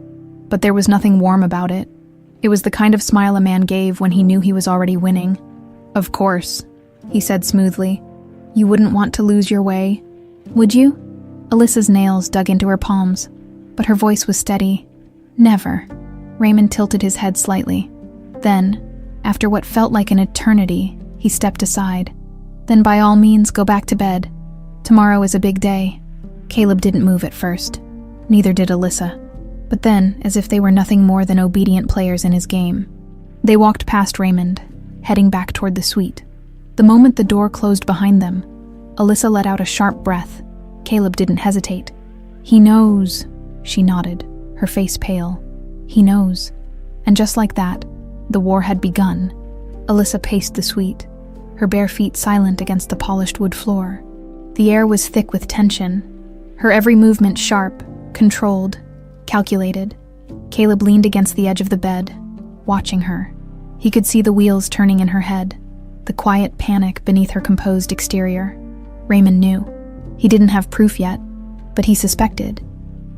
but there was nothing warm about it. It was the kind of smile a man gave when he knew he was already winning. "Of course," he said smoothly. "You wouldn't want to lose your way, would you?" Alyssa's nails dug into her palms, but her voice was steady. "Never." Raymond tilted his head slightly. Then, after what felt like an eternity, he stepped aside. "Then by all means go back to bed. Tomorrow is a big day." Caleb didn't move at first. Neither did Alyssa. But then, as if they were nothing more than obedient players in his game, they walked past Raymond, heading back toward the suite. The moment the door closed behind them, Alyssa let out a sharp breath. Caleb didn't hesitate. "He knows," she nodded, her face pale. "He knows." And just like that, the war had begun. Alyssa paced the suite, her bare feet silent against the polished wood floor. The air was thick with tension, her every movement sharp, controlled, calculated. Caleb leaned against the edge of the bed, watching her. He could see the wheels turning in her head, the quiet panic beneath her composed exterior. Raymond knew. He didn't have proof yet, but he suspected.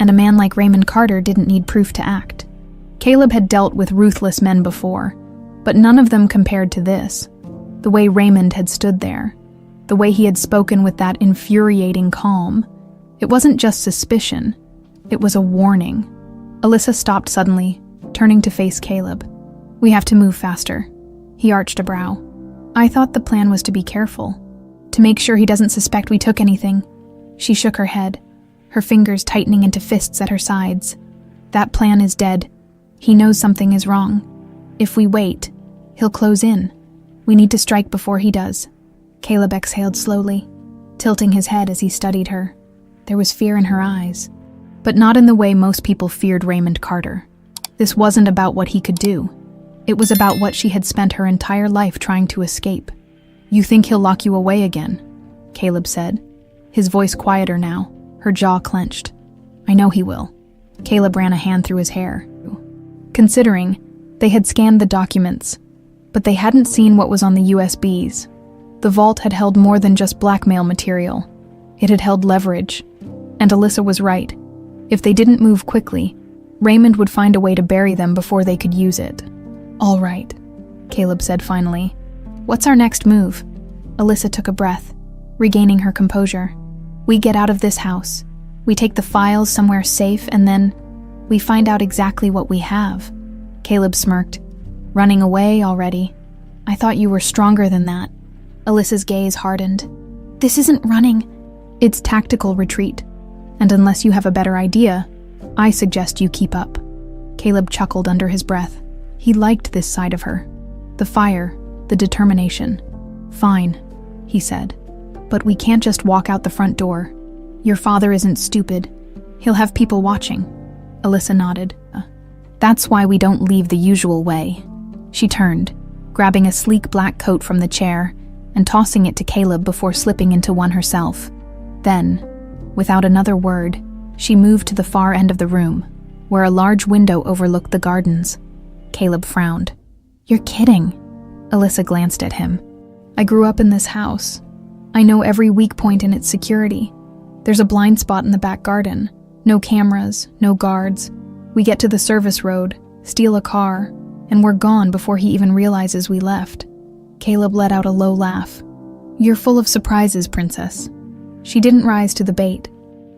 And a man like Raymond Carter didn't need proof to act. Caleb had dealt with ruthless men before, but none of them compared to this. The way Raymond had stood there, the way he had spoken with that infuriating calm. It wasn't just suspicion, it was a warning. Alyssa stopped suddenly, turning to face Caleb. "We have to move faster." He arched a brow. "I thought the plan was to be careful, to make sure he doesn't suspect we took anything." She shook her head, her fingers tightening into fists at her sides. "That plan is dead. He knows something is wrong. If we wait, he'll close in. We need to strike before he does." Caleb exhaled slowly, tilting his head as he studied her. There was fear in her eyes, but not in the way most people feared Raymond Carter. This wasn't about what he could do. It was about what she had spent her entire life trying to escape. "You think he'll lock you away again?" Caleb said, his voice quieter now, her jaw clenched. "I know he will." Caleb ran a hand through his hair. Considering, they had scanned the documents, but they hadn't seen what was on the USBs. The vault had held more than just blackmail material. It had held leverage. And Alyssa was right. If they didn't move quickly, Raymond would find a way to bury them before they could use it. "All right," Caleb said finally. "What's our next move?" Alyssa took a breath, regaining her composure. "We get out of this house. We take the files somewhere safe, and then we find out exactly what we have." Caleb smirked. "Running away already? I thought you were stronger than that." Alyssa's gaze hardened. "This isn't running. It's tactical retreat. And unless you have a better idea, I suggest you keep up." Caleb chuckled under his breath. He liked this side of her. The fire, the determination. "Fine," he said. "But we can't just walk out the front door. Your father isn't stupid. He'll have people watching." Alyssa nodded. "That's why we don't leave the usual way." She turned, grabbing a sleek black coat from the chair and tossing it to Caleb before slipping into one herself. Then, without another word, she moved to the far end of the room, where a large window overlooked the gardens. Caleb frowned. "You're kidding." Alyssa glanced at him. I grew up in this house. I know every weak point in its security. There's a blind spot in the back garden. No cameras, no guards. We get to the service road, steal a car, and we're gone before he even realizes we left. Caleb let out a low laugh. You're full of surprises, princess. She didn't rise to the bait.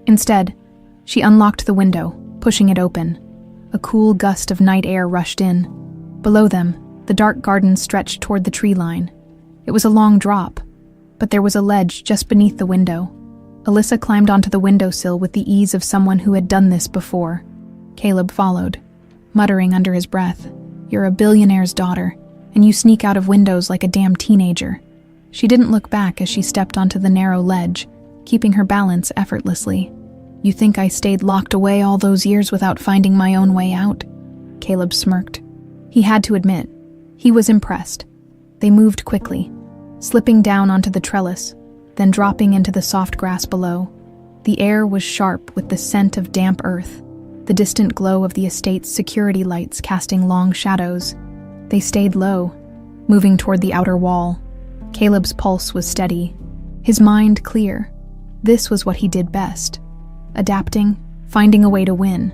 Instead, she unlocked the window, pushing it open. A cool gust of night air rushed in. Below them, the dark garden stretched toward the tree line. It was a long drop, but there was a ledge just beneath the window. Alyssa climbed onto the windowsill with the ease of someone who had done this before. Caleb followed, muttering under his breath, "You're a billionaire's daughter, and you sneak out of windows like a damn teenager." She didn't look back as she stepped onto the narrow ledge, keeping her balance effortlessly. "You think I stayed locked away all those years without finding my own way out?" Caleb smirked. He had to admit, he was impressed. They moved quickly, slipping down onto the trellis, then dropping into the soft grass below. The air was sharp with the scent of damp earth, the distant glow of the estate's security lights casting long shadows. They stayed low, moving toward the outer wall. Caleb's pulse was steady, his mind clear. This was what he did best. Adapting, finding a way to win.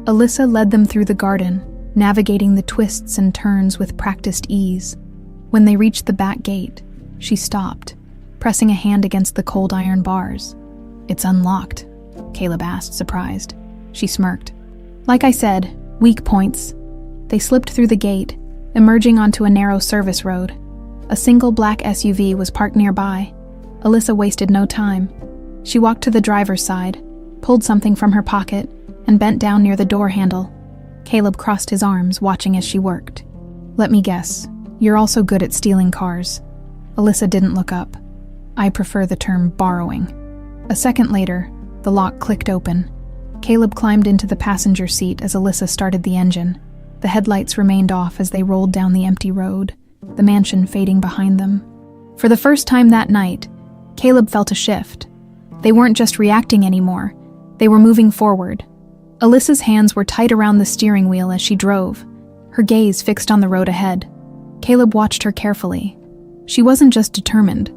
Alyssa led them through the garden, navigating the twists and turns with practiced ease. When they reached the back gate, she stopped, pressing a hand against the cold iron bars. "It's unlocked," Caleb asked, surprised. She smirked. "Like I said, weak points." They slipped through the gate, emerging onto a narrow service road. A single black SUV was parked nearby. Alyssa wasted no time. She walked to the driver's side, pulled something from her pocket, and bent down near the door handle. Caleb crossed his arms, watching as she worked. "Let me guess, you're also good at stealing cars." Alyssa didn't look up. "I prefer the term borrowing." A second later, the lock clicked open. Caleb climbed into the passenger seat as Alyssa started the engine. The headlights remained off as they rolled down the empty road, the mansion fading behind them. For the first time that night, Caleb felt a shift. They weren't just reacting anymore. They were moving forward. Alyssa's hands were tight around the steering wheel as she drove, her gaze fixed on the road ahead. Caleb watched her carefully. She wasn't just determined.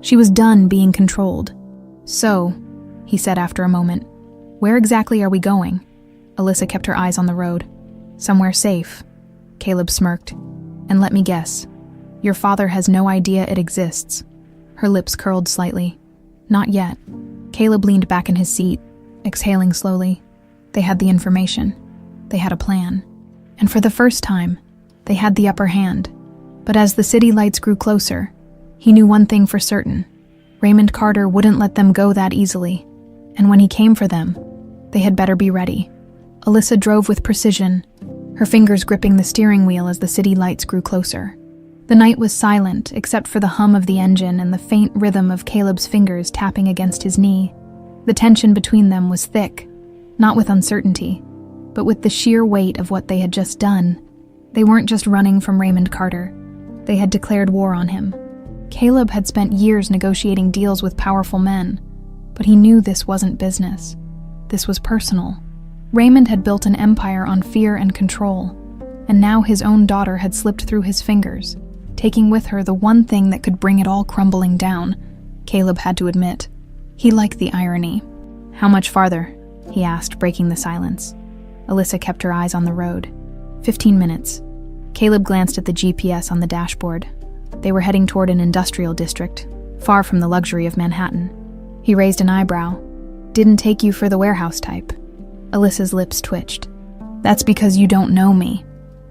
She was done being controlled. "So," he said after a moment, "where exactly are we going?" Alyssa kept her eyes on the road. "Somewhere safe." Caleb smirked. "And let me guess, your father has no idea it exists." Her lips curled slightly. "Not yet." Caleb leaned back in his seat, exhaling slowly. They had the information. They had a plan. And for the first time, they had the upper hand. But as the city lights grew closer, he knew one thing for certain. Raymond Carter wouldn't let them go that easily. And when he came for them, they had better be ready. Alyssa drove with precision, her fingers gripping the steering wheel as the city lights grew closer. The night was silent except for the hum of the engine and the faint rhythm of Caleb's fingers tapping against his knee. The tension between them was thick, not with uncertainty, but with the sheer weight of what they had just done. They weren't just running from Raymond Carter. They had declared war on him. Caleb had spent years negotiating deals with powerful men, but he knew this wasn't business. This was personal. Raymond had built an empire on fear and control, and now his own daughter had slipped through his fingers, taking with her the one thing that could bring it all crumbling down. Caleb had to admit. He liked the irony. "How much farther?" he asked, breaking the silence. Alyssa kept her eyes on the road. 15 minutes. Caleb glanced at the GPS on the dashboard. They were heading toward an industrial district, far from the luxury of Manhattan. He raised an eyebrow. "Didn't take you for the warehouse type." Alyssa's lips twitched. "That's because you don't know me."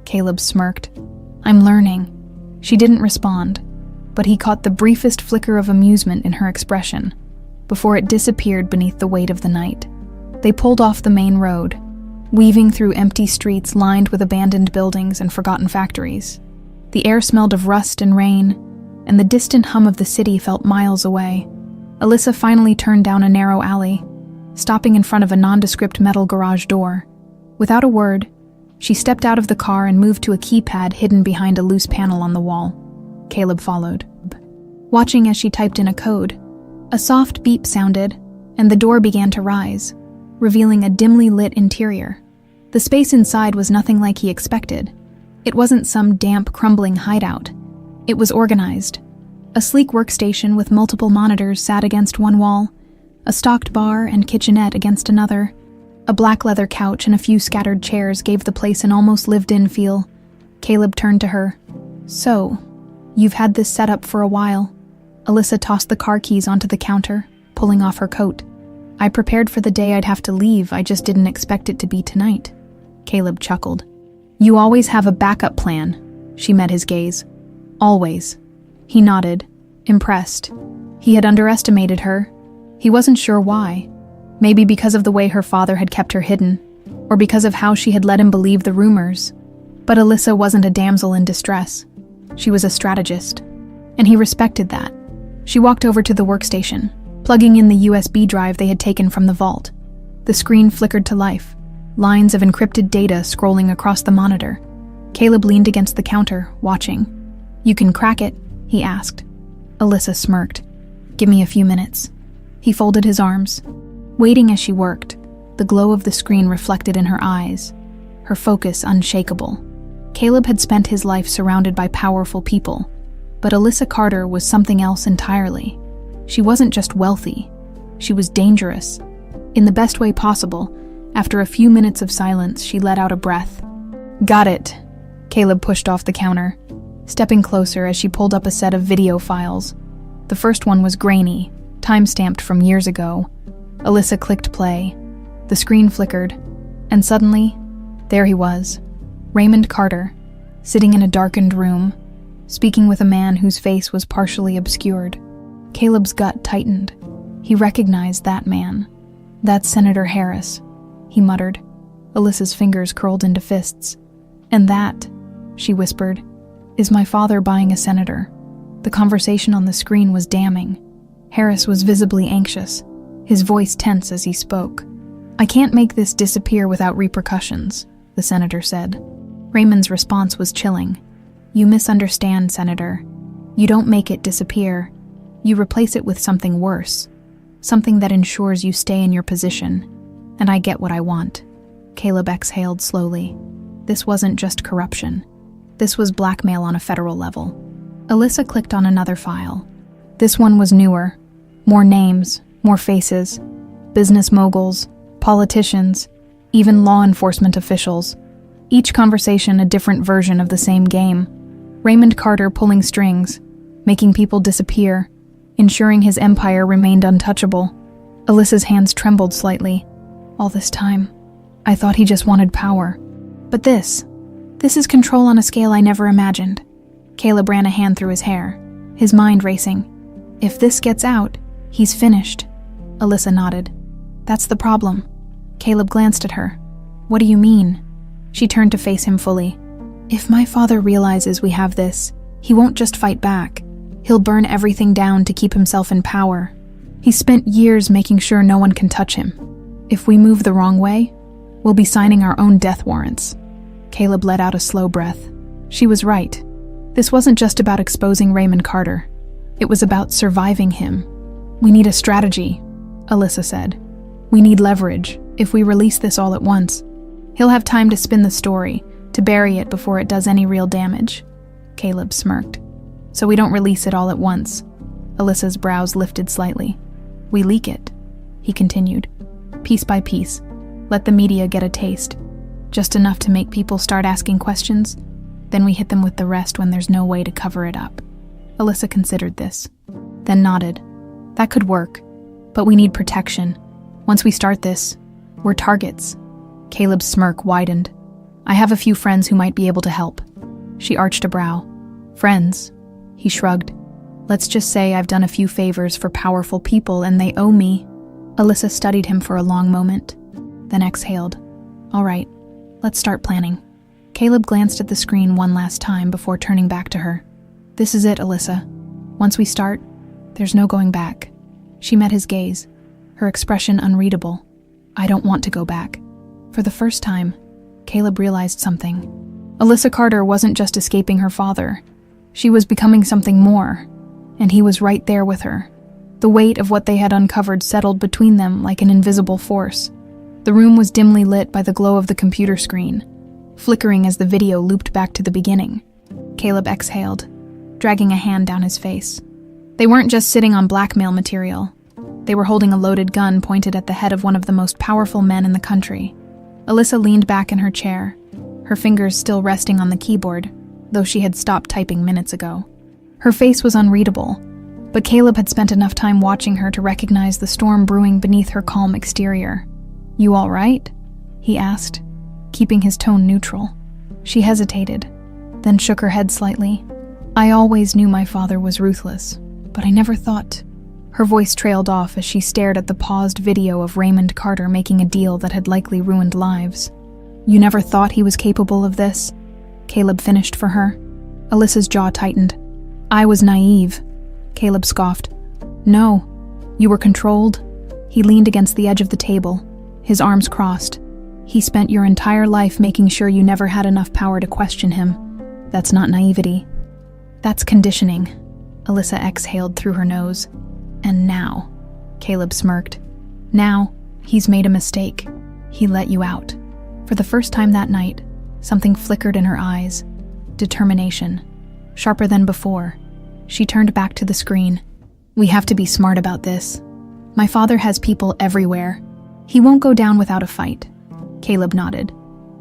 Caleb smirked. "I'm learning." She didn't respond, but he caught the briefest flicker of amusement in her expression, before it disappeared beneath the weight of the night. They pulled off the main road, weaving through empty streets lined with abandoned buildings and forgotten factories. The air smelled of rust and rain, and the distant hum of the city felt miles away. Alyssa finally turned down a narrow alley, stopping in front of a nondescript metal garage door. Without a word, she stepped out of the car and moved to a keypad hidden behind a loose panel on the wall. Caleb followed, watching as she typed in a code. A soft beep sounded, and the door began to rise, revealing a dimly lit interior. The space inside was nothing like he expected. It wasn't some damp, crumbling hideout. It was organized. A sleek workstation with multiple monitors sat against one wall, a stocked bar and kitchenette against another. A black leather couch and a few scattered chairs gave the place an almost lived-in feel. Caleb turned to her. "So, you've had this set up for a while." Alyssa tossed the car keys onto the counter, pulling off her coat. "I prepared for the day I'd have to leave, I just didn't expect it to be tonight." Caleb chuckled. "You always have a backup plan." She met his gaze. "Always." He nodded, impressed. He had underestimated her. He wasn't sure why. Maybe because of the way her father had kept her hidden, or because of how she had let him believe the rumors. But Alyssa wasn't a damsel in distress. She was a strategist, and he respected that. She walked over to the workstation, plugging in the USB drive they had taken from the vault. The screen flickered to life, lines of encrypted data scrolling across the monitor. Caleb leaned against the counter, watching. "You can crack it?" he asked. Alyssa smirked. "Give me a few minutes." He folded his arms, waiting as she worked, the glow of the screen reflected in her eyes, her focus unshakable. Caleb had spent his life surrounded by powerful people, but Alyssa Carter was something else entirely. She wasn't just wealthy, she was dangerous. In the best way possible, after a few minutes of silence, she let out a breath. "Got it." Caleb pushed off the counter, stepping closer as she pulled up a set of video files. The first one was grainy, time-stamped from years ago. Alyssa clicked play. The screen flickered, and suddenly, there he was, Raymond Carter, sitting in a darkened room, speaking with a man whose face was partially obscured. Caleb's gut tightened. He recognized that man. "That's Senator Harris," he muttered. Alyssa's fingers curled into fists. "And that," she whispered, "is my father buying a senator." The conversation on the screen was damning. Harris was visibly anxious, his voice tense as he spoke. "I can't make this disappear without repercussions," the senator said. Raymond's response was chilling. "You misunderstand, Senator. You don't make it disappear. You replace it with something worse, something that ensures you stay in your position. And I get what I want." Caleb exhaled slowly. This wasn't just corruption. This was blackmail on a federal level. Alyssa clicked on another file. This one was newer. More names, more faces. Business moguls, politicians, even law enforcement officials. Each conversation a different version of the same game. Raymond Carter pulling strings, making people disappear, ensuring his empire remained untouchable. Alyssa's hands trembled slightly. All this time, I thought he just wanted power. But this is control on a scale I never imagined. Caleb ran a hand through his hair, his mind racing. If this gets out, he's finished. Alyssa nodded. That's the problem. Caleb glanced at her. What do you mean? She turned to face him fully. If my father realizes we have this, he won't just fight back. He'll burn everything down to keep himself in power. He's spent years making sure no one can touch him. If we move the wrong way, we'll be signing our own death warrants. Caleb let out a slow breath. She was right. This wasn't just about exposing Raymond Carter. It was about surviving him. We need a strategy, Alyssa said. We need leverage. If we release this all at once, he'll have time to spin the story, to bury it before it does any real damage. Caleb smirked. So we don't release it all at once. Alyssa's brows lifted slightly. We leak it, he continued. Piece by piece. Let the media get a taste. Just enough to make people start asking questions. Then we hit them with the rest when there's no way to cover it up. Alyssa considered this, then nodded. That could work, but we need protection. Once we start this, we're targets. Caleb's smirk widened. I have a few friends who might be able to help. She arched a brow. Friends? He shrugged. Let's just say I've done a few favors for powerful people and they owe me. Alyssa studied him for a long moment, then exhaled. All right, let's start planning. Caleb glanced at the screen one last time before turning back to her. This is it, Alyssa. Once we start, there's no going back. She met his gaze, her expression unreadable. I don't want to go back. For the first time, Caleb realized something. Alyssa Carter wasn't just escaping her father. She was becoming something more, and he was right there with her. The weight of what they had uncovered settled between them like an invisible force. The room was dimly lit by the glow of the computer screen, flickering as the video looped back to the beginning. Caleb exhaled, dragging a hand down his face. They weren't just sitting on blackmail material. They were holding a loaded gun pointed at the head of one of the most powerful men in the country. Alyssa leaned back in her chair, her fingers still resting on the keyboard, though she had stopped typing minutes ago. Her face was unreadable, but Caleb had spent enough time watching her to recognize the storm brewing beneath her calm exterior. "You all right?" he asked, keeping his tone neutral. She hesitated, then shook her head slightly. "I always knew my father was ruthless, but I never thought..." Her voice trailed off as she stared at the paused video of Raymond Carter making a deal that had likely ruined lives. "You never thought he was capable of this?" Caleb finished for her. Alyssa's jaw tightened. "I was naive," Caleb scoffed. "No, you were controlled." He leaned against the edge of the table, his arms crossed. "He spent your entire life making sure you never had enough power to question him. That's not naivety. That's conditioning." Alyssa exhaled through her nose. "And now," Caleb smirked. "Now, he's made a mistake. He let you out." For the first time that night, something flickered in her eyes. Determination. Sharper than before. She turned back to the screen. "We have to be smart about this. My father has people everywhere. He won't go down without a fight." Caleb nodded.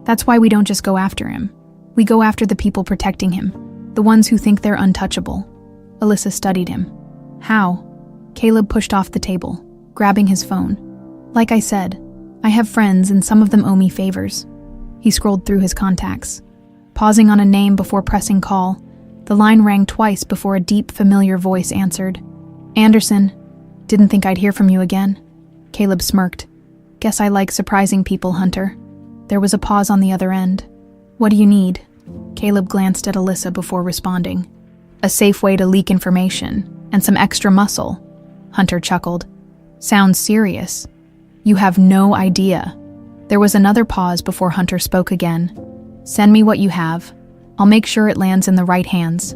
"That's why we don't just go after him. We go after the people protecting him, the ones who think they're untouchable." Alyssa studied him. "How?" Caleb pushed off the table, grabbing his phone. "Like I said, I have friends and some of them owe me favors." He scrolled through his contacts. Pausing on a name before pressing call, the line rang twice before a deep, familiar voice answered. "Anderson, didn't think I'd hear from you again." Caleb smirked. "Guess I like surprising people, Hunter." There was a pause on the other end. "What do you need?" Caleb glanced at Alyssa before responding. "A safe way to leak information, and some extra muscle." Hunter chuckled. "Sounds serious. You have no idea." There was another pause before Hunter spoke again. "Send me what you have. I'll make sure it lands in the right hands."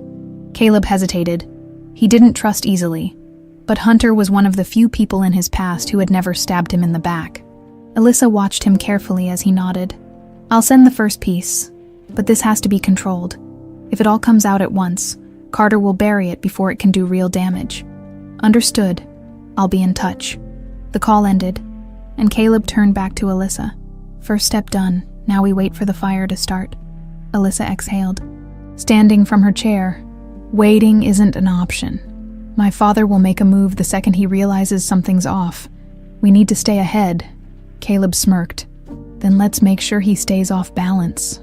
Caleb hesitated. He didn't trust easily, but Hunter was one of the few people in his past who had never stabbed him in the back. Alyssa watched him carefully as he nodded. "I'll send the first piece, but this has to be controlled. If it all comes out at once, Carter will bury it before it can do real damage." "Understood. I'll be in touch." The call ended, and Caleb turned back to Alyssa. "First step done. Now we wait for the fire to start." Alyssa exhaled, standing from her chair. "Waiting isn't an option. My father will make a move the second he realizes something's off. We need to stay ahead." Caleb smirked. "Then let's make sure he stays off balance."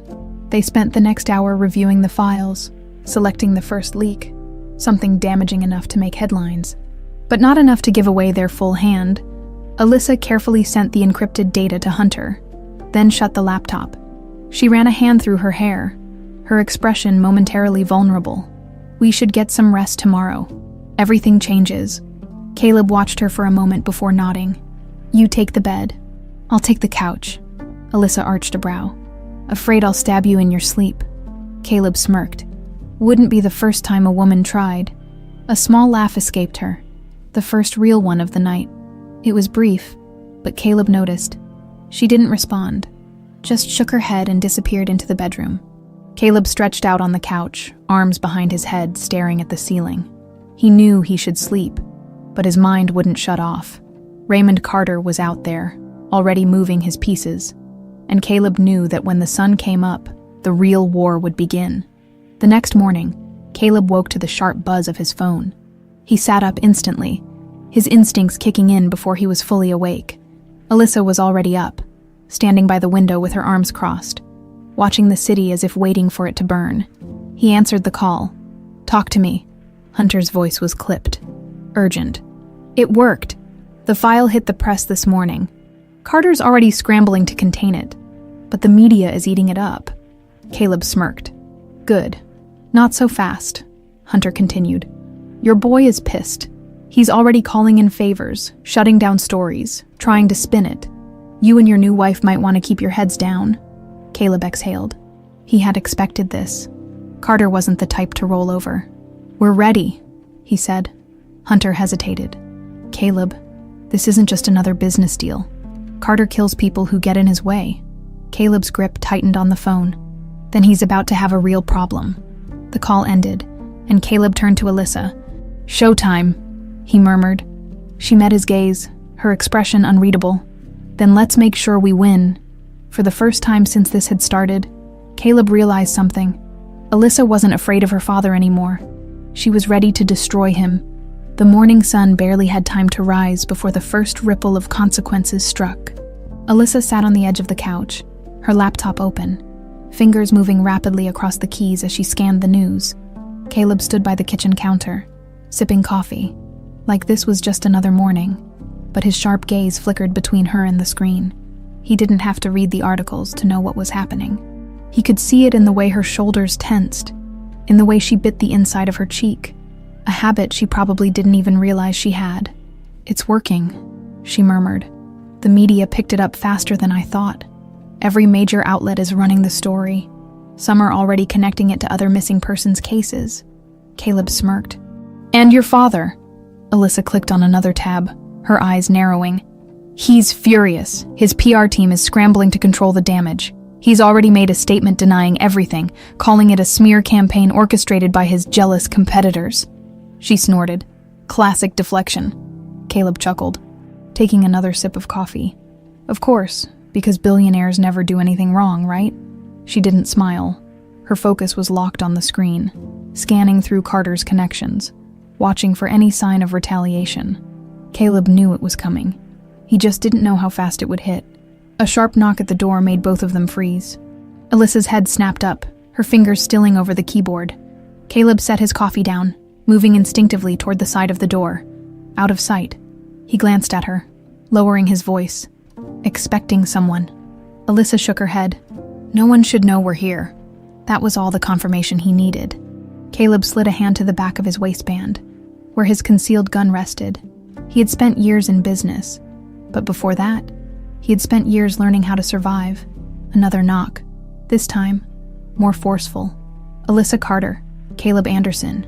They spent the next hour reviewing the files, selecting the first leak, something damaging enough to make headlines, but not enough to give away their full hand. Alyssa carefully sent the encrypted data to Hunter, then shut the laptop. She ran a hand through her hair, her expression momentarily vulnerable. "We should get some rest tomorrow. Everything changes." Caleb watched her for a moment before nodding. "You take the bed. I'll take the couch." Alyssa arched a brow. "Afraid I'll stab you in your sleep." Caleb smirked. Wouldn't be the first time a woman tried. A small laugh escaped her, the first real one of the night. It was brief, but Caleb noticed. She didn't respond, just shook her head and disappeared into the bedroom. Caleb stretched out on the couch, arms behind his head, staring at the ceiling. He knew he should sleep, but his mind wouldn't shut off. Raymond Carter was out there, already moving his pieces, and Caleb knew that when the sun came up, the real war would begin. The next morning, Caleb woke to the sharp buzz of his phone. He sat up instantly, his instincts kicking in before he was fully awake. Alyssa was already up, standing by the window with her arms crossed, watching the city as if waiting for it to burn. He answered the call. "Talk to me." Hunter's voice was clipped. Urgent. It worked. The file hit the press this morning. Carter's already scrambling to contain it, but the media is eating it up. Caleb smirked. "Good. Not so fast," Hunter continued. "Your boy is pissed. He's already calling in favors, shutting down stories, trying to spin it. You and your new wife might want to keep your heads down." Caleb exhaled. He had expected this. Carter wasn't the type to roll over. "We're ready," he said. Hunter hesitated. "Caleb, this isn't just another business deal. Carter kills people who get in his way." Caleb's grip tightened on the phone. "Then he's about to have a real problem." The call ended, and Caleb turned to Alyssa. "Showtime," he murmured. She met his gaze, her expression unreadable. "Then let's make sure we win." For the first time since this had started, Caleb realized something. Alyssa wasn't afraid of her father anymore. She was ready to destroy him. The morning sun barely had time to rise before the first ripple of consequences struck. Alyssa sat on the edge of the couch, her laptop open, fingers moving rapidly across the keys as she scanned the news. Caleb stood by the kitchen counter, sipping coffee, like this was just another morning, but his sharp gaze flickered between her and the screen. He didn't have to read the articles to know what was happening. He could see it in the way her shoulders tensed, in the way she bit the inside of her cheek, a habit she probably didn't even realize she had. "It's working," she murmured. "The media picked it up faster than I thought. Every major outlet is running the story. Some are already connecting it to other missing persons cases." Caleb smirked. "And your father?" Alyssa clicked on another tab, her eyes narrowing. "He's furious. His PR team is scrambling to control the damage. He's already made a statement denying everything, calling it a smear campaign orchestrated by his jealous competitors." She snorted. "Classic deflection." Caleb chuckled, taking another sip of coffee. "Of course, because billionaires never do anything wrong, right?" She didn't smile. Her focus was locked on the screen, scanning through Carter's connections, watching for any sign of retaliation. Caleb knew it was coming. He just didn't know how fast it would hit. A sharp knock at the door made both of them freeze. Alyssa's head snapped up, her fingers stilling over the keyboard. Caleb set his coffee down, moving instinctively toward the side of the door. Out of sight, he glanced at her, lowering his voice. "Expecting someone." Alyssa shook her head. "No one should know we're here." That was all the confirmation he needed. Caleb slid a hand to the back of his waistband, where his concealed gun rested. He had spent years in business, but before that, he had spent years learning how to survive. Another knock, this time more forceful. "Alyssa Carter, Caleb Anderson.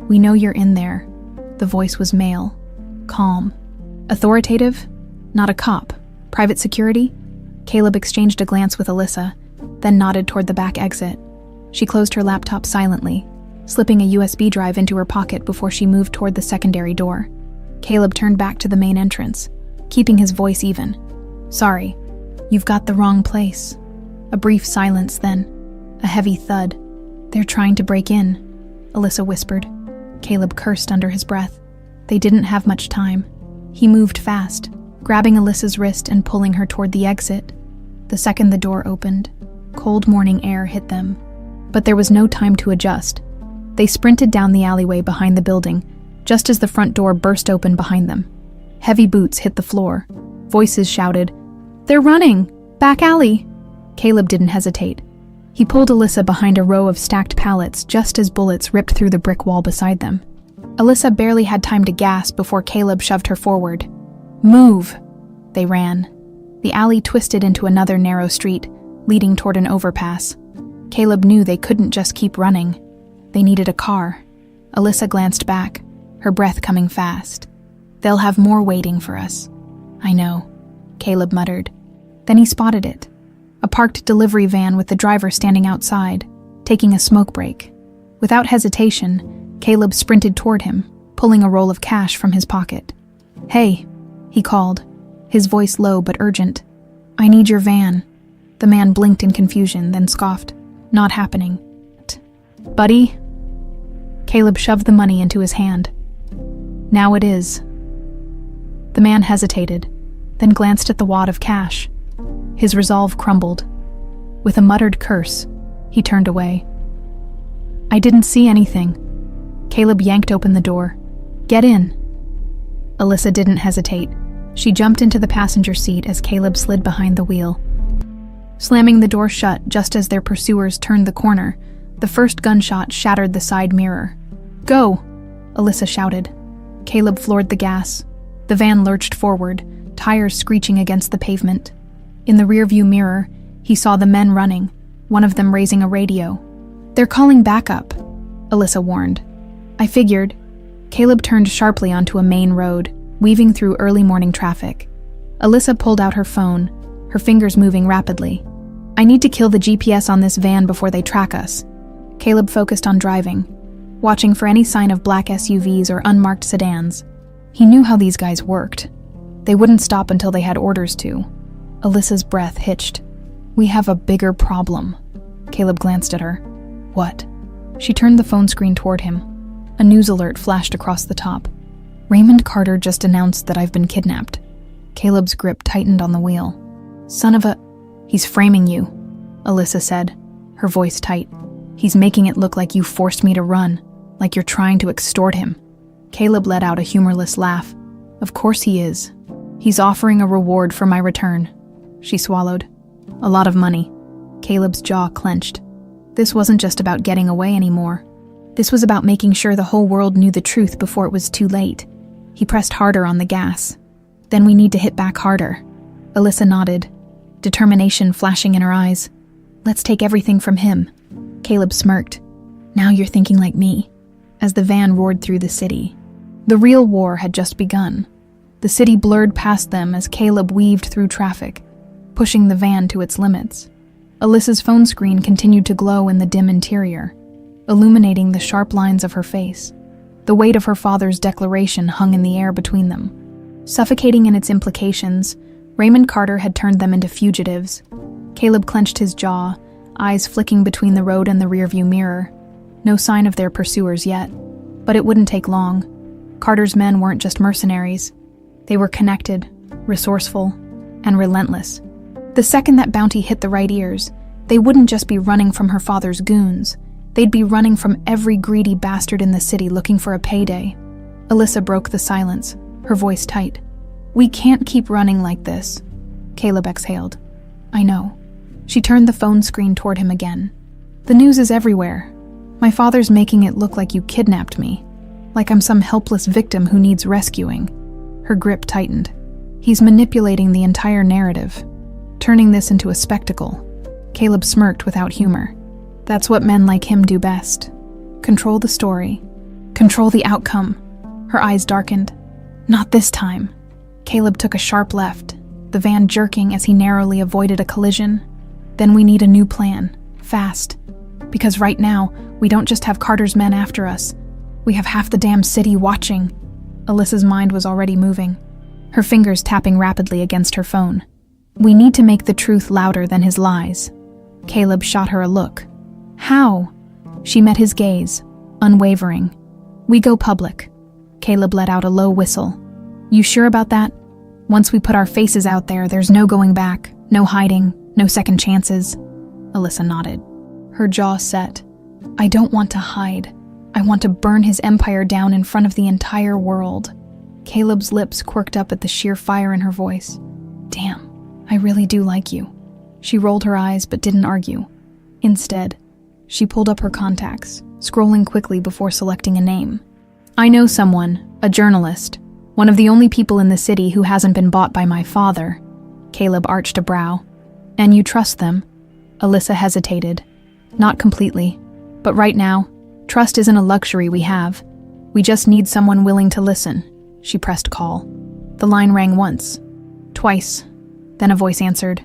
We know you're in there." The voice was male, calm. "Authoritative? Not a cop. Private security?" Caleb exchanged a glance with Alyssa, then nodded toward the back exit. She closed her laptop silently, slipping a USB drive into her pocket before she moved toward the secondary door. Caleb turned back to the main entrance, keeping his voice even. "Sorry, you've got the wrong place." A brief silence, then a heavy thud. "They're trying to break in," Alyssa whispered. Caleb cursed under his breath. They didn't have much time. He moved fast, grabbing Alyssa's wrist and pulling her toward the exit. The second the door opened, cold morning air hit them. But there was no time to adjust. They sprinted down the alleyway behind the building, just as the front door burst open behind them. Heavy boots hit the floor. Voices shouted, "They're running! Back alley!" Caleb didn't hesitate. He pulled Alyssa behind a row of stacked pallets just as bullets ripped through the brick wall beside them. Alyssa barely had time to gasp before Caleb shoved her forward. "Move!" They ran. The alley twisted into another narrow street, leading toward an overpass. Caleb knew they couldn't just keep running. They needed a car. Alyssa glanced back, her breath coming fast. "They'll have more waiting for us." "I know," Caleb muttered. Then he spotted it. A parked delivery van with the driver standing outside, taking a smoke break. Without hesitation, Caleb sprinted toward him, pulling a roll of cash from his pocket. "Hey," he called, his voice low but urgent. "I need your van." The man blinked in confusion, then scoffed. "Not happening." "Buddy?" Caleb shoved the money into his hand. "Now it is." The man hesitated, then glanced at the wad of cash. His resolve crumbled. With a muttered curse, he turned away. "I didn't see anything." Caleb yanked open the door. "Get in." Alyssa didn't hesitate. She jumped into the passenger seat as Caleb slid behind the wheel. Slamming the door shut just as their pursuers turned the corner, the first gunshot shattered the side mirror. "Go!" Alyssa shouted. Caleb floored the gas. The van lurched forward, tires screeching against the pavement. In the rearview mirror, he saw the men running, one of them raising a radio. "They're calling backup," Alyssa warned. "I figured." Caleb turned sharply onto a main road, weaving through early morning traffic. Alyssa pulled out her phone, her fingers moving rapidly. "I need to kill the GPS on this van before they track us." Caleb focused on driving. watching for any sign of black SUVs or unmarked sedans. He knew how these guys worked. They wouldn't stop until they had orders to. Alyssa's breath hitched. "We have a bigger problem." Caleb glanced at her. "What?" She turned the phone screen toward him. A news alert flashed across the top. "Raymond Carter just announced that I've been kidnapped." Caleb's grip tightened on the wheel. "Son of a..." "He's framing you," Alyssa said, her voice tight. "He's making it look like you forced me to run, like you're trying to extort him." Caleb let out a humorless laugh. "Of course he is. He's offering a reward for my return." She swallowed. "A lot of money." Caleb's jaw clenched. This wasn't just about getting away anymore. This was about making sure the whole world knew the truth before it was too late. He pressed harder on the gas. "Then we need to hit back harder." Alyssa nodded, determination flashing in her eyes. "Let's take everything from him." Caleb smirked. "Now you're thinking like me," as the van roared through the city. The real war had just begun. The city blurred past them as Caleb weaved through traffic, pushing the van to its limits. Alyssa's phone screen continued to glow in the dim interior, illuminating the sharp lines of her face. The weight of her father's declaration hung in the air between them. Suffocating in its implications, Raymond Carter had turned them into fugitives. Caleb clenched his jaw, eyes flicking between the road and the rearview mirror. No sign of their pursuers yet, but it wouldn't take long. Carter's men weren't just mercenaries. They were connected, resourceful, and relentless. The second that bounty hit the right ears, they wouldn't just be running from her father's goons. They'd be running from every greedy bastard in the city looking for a payday. Alyssa broke the silence, her voice tight. "We can't keep running like this." Caleb exhaled. "I know." She turned the phone screen toward him again. "The news is everywhere. My father's making it look like you kidnapped me, like I'm some helpless victim who needs rescuing." Her grip tightened. "He's manipulating the entire narrative, turning this into a spectacle." Caleb smirked without humor. "That's what men like him do best. Control the story. Control the outcome." Her eyes darkened. "Not this time." Caleb took a sharp left, the van jerking as he narrowly avoided a collision. "Then we need a new plan, fast. Because right now, we don't just have Carter's men after us. We have half the damn city watching." Alyssa's mind was already moving, her fingers tapping rapidly against her phone. "We need to make the truth louder than his lies." Caleb shot her a look. "How?" She met his gaze, unwavering. "We go public." Caleb let out a low whistle. "You sure about that? Once we put our faces out there, there's no going back, no hiding, no second chances." Alyssa nodded. Her jaw set. "I don't want to hide. I want to burn his empire down in front of the entire world." Caleb's lips quirked up at the sheer fire in her voice. "Damn, I really do like you." She rolled her eyes but didn't argue. Instead, she pulled up her contacts, scrolling quickly before selecting a name. "I know someone, a journalist, one of the only people in the city who hasn't been bought by my father." Caleb arched a brow. "And you trust them?" Alyssa hesitated. "Not completely. But right now, trust isn't a luxury we have. We just need someone willing to listen." She pressed call. The line rang once, twice. Then a voice answered.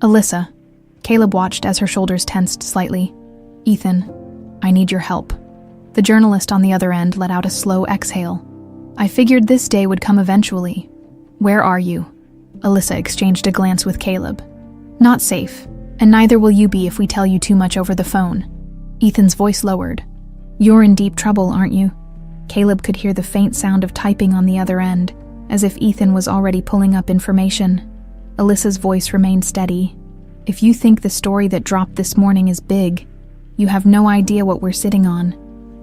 "Alyssa." Caleb watched as her shoulders tensed slightly. "Ethan, I need your help." The journalist on the other end let out a slow exhale. "I figured this day would come eventually. Where are you?" Alyssa exchanged a glance with Caleb. "Not safe, and neither will you be if we tell you too much over the phone." Ethan's voice lowered. "You're in deep trouble, aren't you?" Caleb could hear the faint sound of typing on the other end, as if Ethan was already pulling up information. Alyssa's voice remained steady. "If you think the story that dropped this morning is big, you have no idea what we're sitting on.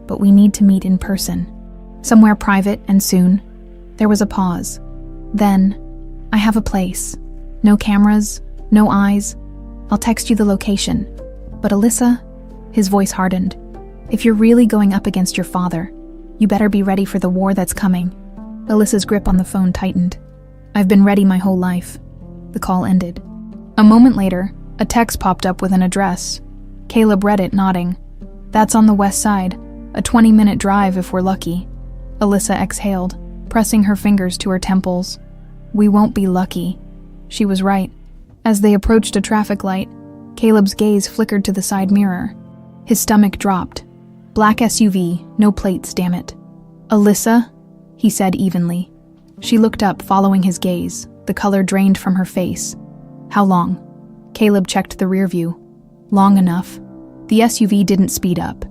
But we need to meet in person. Somewhere private and soon." There was a pause. Then, "I have a place. No cameras, no eyes. I'll text you the location. But Alyssa," his voice hardened, "if you're really going up against your father, you better be ready for the war that's coming." Alyssa's grip on the phone tightened. "I've been ready my whole life." The call ended. A moment later, a text popped up with an address. Caleb read it, nodding. "That's on the west side, a 20-minute drive if we're lucky." Alyssa exhaled, pressing her fingers to her temples. "We won't be lucky." She was right. As they approached a traffic light, Caleb's gaze flickered to the side mirror. His stomach dropped. Black SUV, no plates, damn it. Alyssa? He said evenly. She looked up, following his gaze, the color drained from her face. How long? Caleb checked the rear view. Long enough. The SUV didn't speed up.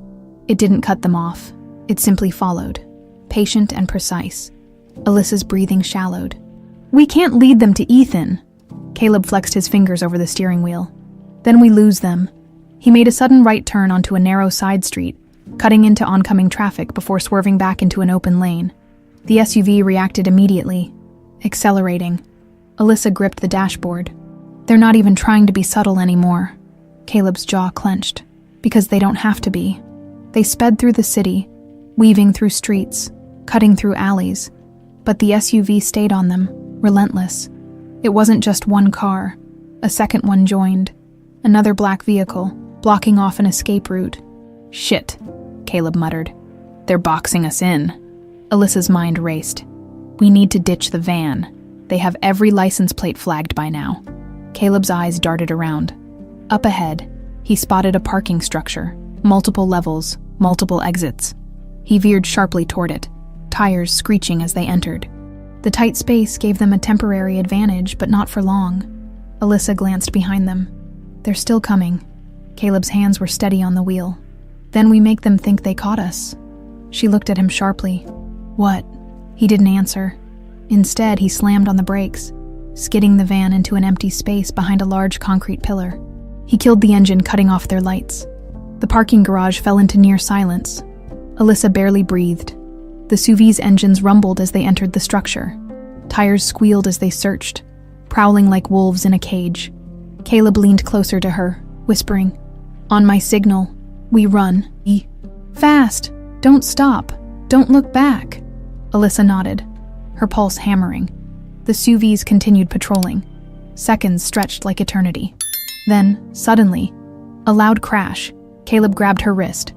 It didn't cut them off. It simply followed, patient and precise. Alyssa's breathing shallowed. We can't lead them to Ethan. Caleb flexed his fingers over the steering wheel. Then we lose them. He made a sudden right turn onto a narrow side street, cutting into oncoming traffic before swerving back into an open lane. The SUV reacted immediately, accelerating. Alyssa gripped the dashboard. They're not even trying to be subtle anymore. Caleb's jaw clenched. Because they don't have to be. They sped through the city, weaving through streets, cutting through alleys. But the SUV stayed on them, relentless. It wasn't just one car. A second one joined. Another black vehicle, blocking off an escape route. Shit, Caleb muttered. They're boxing us in. Alyssa's mind raced. We need to ditch the van. They have every license plate flagged by now. Caleb's eyes darted around. Up ahead, he spotted a parking structure, multiple levels, multiple exits. He veered sharply toward it, tires screeching as they entered. The tight space gave them a temporary advantage, but not for long. Alyssa glanced behind them. They're still coming. Caleb's hands were steady on the wheel. Then we make them think they caught us. She looked at him sharply. What? He didn't answer. Instead, he slammed on the brakes, skidding the van into an empty space behind a large concrete pillar. He killed the engine, cutting off their lights. The parking garage fell into near silence. Alyssa barely breathed. The SUV's engines rumbled as they entered the structure. Tires squealed as they searched, prowling like wolves in a cage. Caleb leaned closer to her, whispering, On my signal, we run. Fast! Don't stop! Don't look back! Alyssa nodded, her pulse hammering. The SUVs continued patrolling. Seconds stretched like eternity. Then, suddenly, a loud crash. Caleb grabbed her wrist.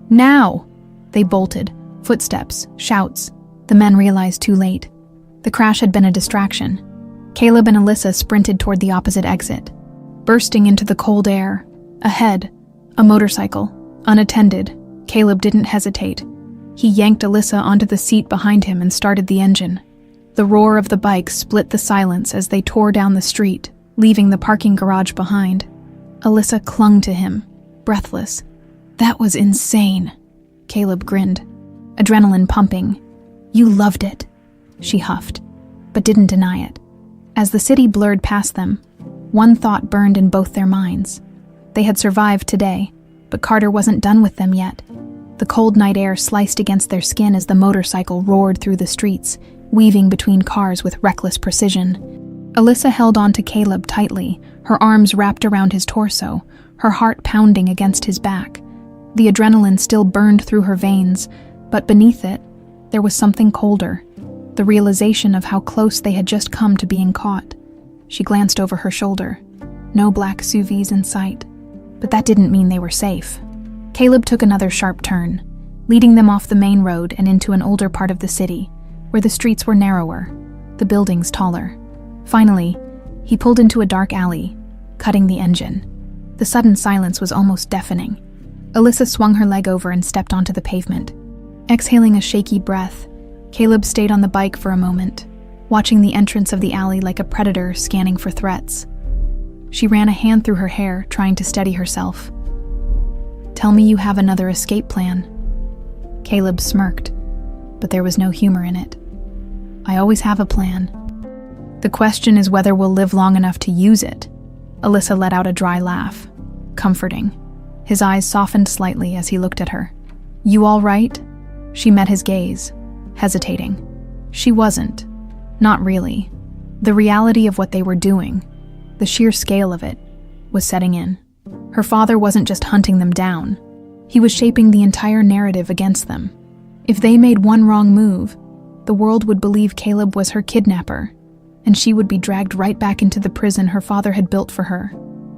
Now! They bolted. Footsteps, shouts. The men realized too late. The crash had been a distraction. Caleb and Alyssa sprinted toward the opposite exit. Bursting into the cold air. Ahead, a motorcycle, unattended. Caleb didn't hesitate. He yanked Alyssa onto the seat behind him and started the engine. The roar of the bike split the silence as they tore down the street, leaving the parking garage behind. Alyssa clung to him, breathless. That was insane. Caleb grinned, adrenaline pumping. You loved it, she huffed, but didn't deny it. As the city blurred past them, one thought burned in both their minds. They had survived today, but Carter wasn't done with them yet. The cold night air sliced against their skin as the motorcycle roared through the streets, weaving between cars with reckless precision. Alyssa held on to Caleb tightly, her arms wrapped around his torso, her heart pounding against his back. The adrenaline still burned through her veins, but beneath it, there was something colder, the realization of how close they had just come to being caught. She glanced over her shoulder. No black SUVs in sight. But that didn't mean they were safe. Caleb took another sharp turn, leading them off the main road and into an older part of the city, where the streets were narrower, the buildings taller. Finally, he pulled into a dark alley, cutting the engine. The sudden silence was almost deafening. Alyssa swung her leg over and stepped onto the pavement. Exhaling a shaky breath, Caleb stayed on the bike for a moment, watching the entrance of the alley like a predator scanning for threats. She ran a hand through her hair, trying to steady herself. Tell me you have another escape plan. Caleb smirked, but there was no humor in it. I always have a plan. The question is whether we'll live long enough to use it. Alyssa let out a dry laugh, comforting. His eyes softened slightly as he looked at her. You all right? She met his gaze, hesitating. She wasn't. Not really. The reality of what they were doing, the sheer scale of it, was setting in. Her father wasn't just hunting them down. He was shaping the entire narrative against them. If they made one wrong move, the world would believe Caleb was her kidnapper, and she would be dragged right back into the prison her father had built for her.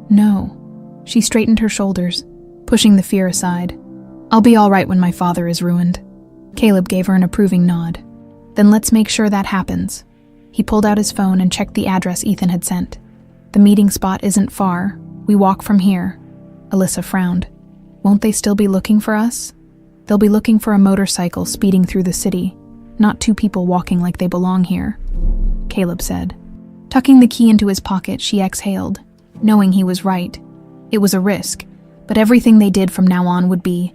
No. She straightened her shoulders, pushing the fear aside. I'll be all right when my father is ruined. Caleb gave her an approving nod. Then let's make sure that happens. He pulled out his phone and checked the address Ethan had sent. The meeting spot isn't far. We walk from here. Alyssa frowned. Won't they still be looking for us? They'll be looking for a motorcycle speeding through the city, not two people walking like they belong here," Caleb said. Tucking the key into his pocket, she exhaled, knowing he was right. It was a risk, but everything they did from now on would be.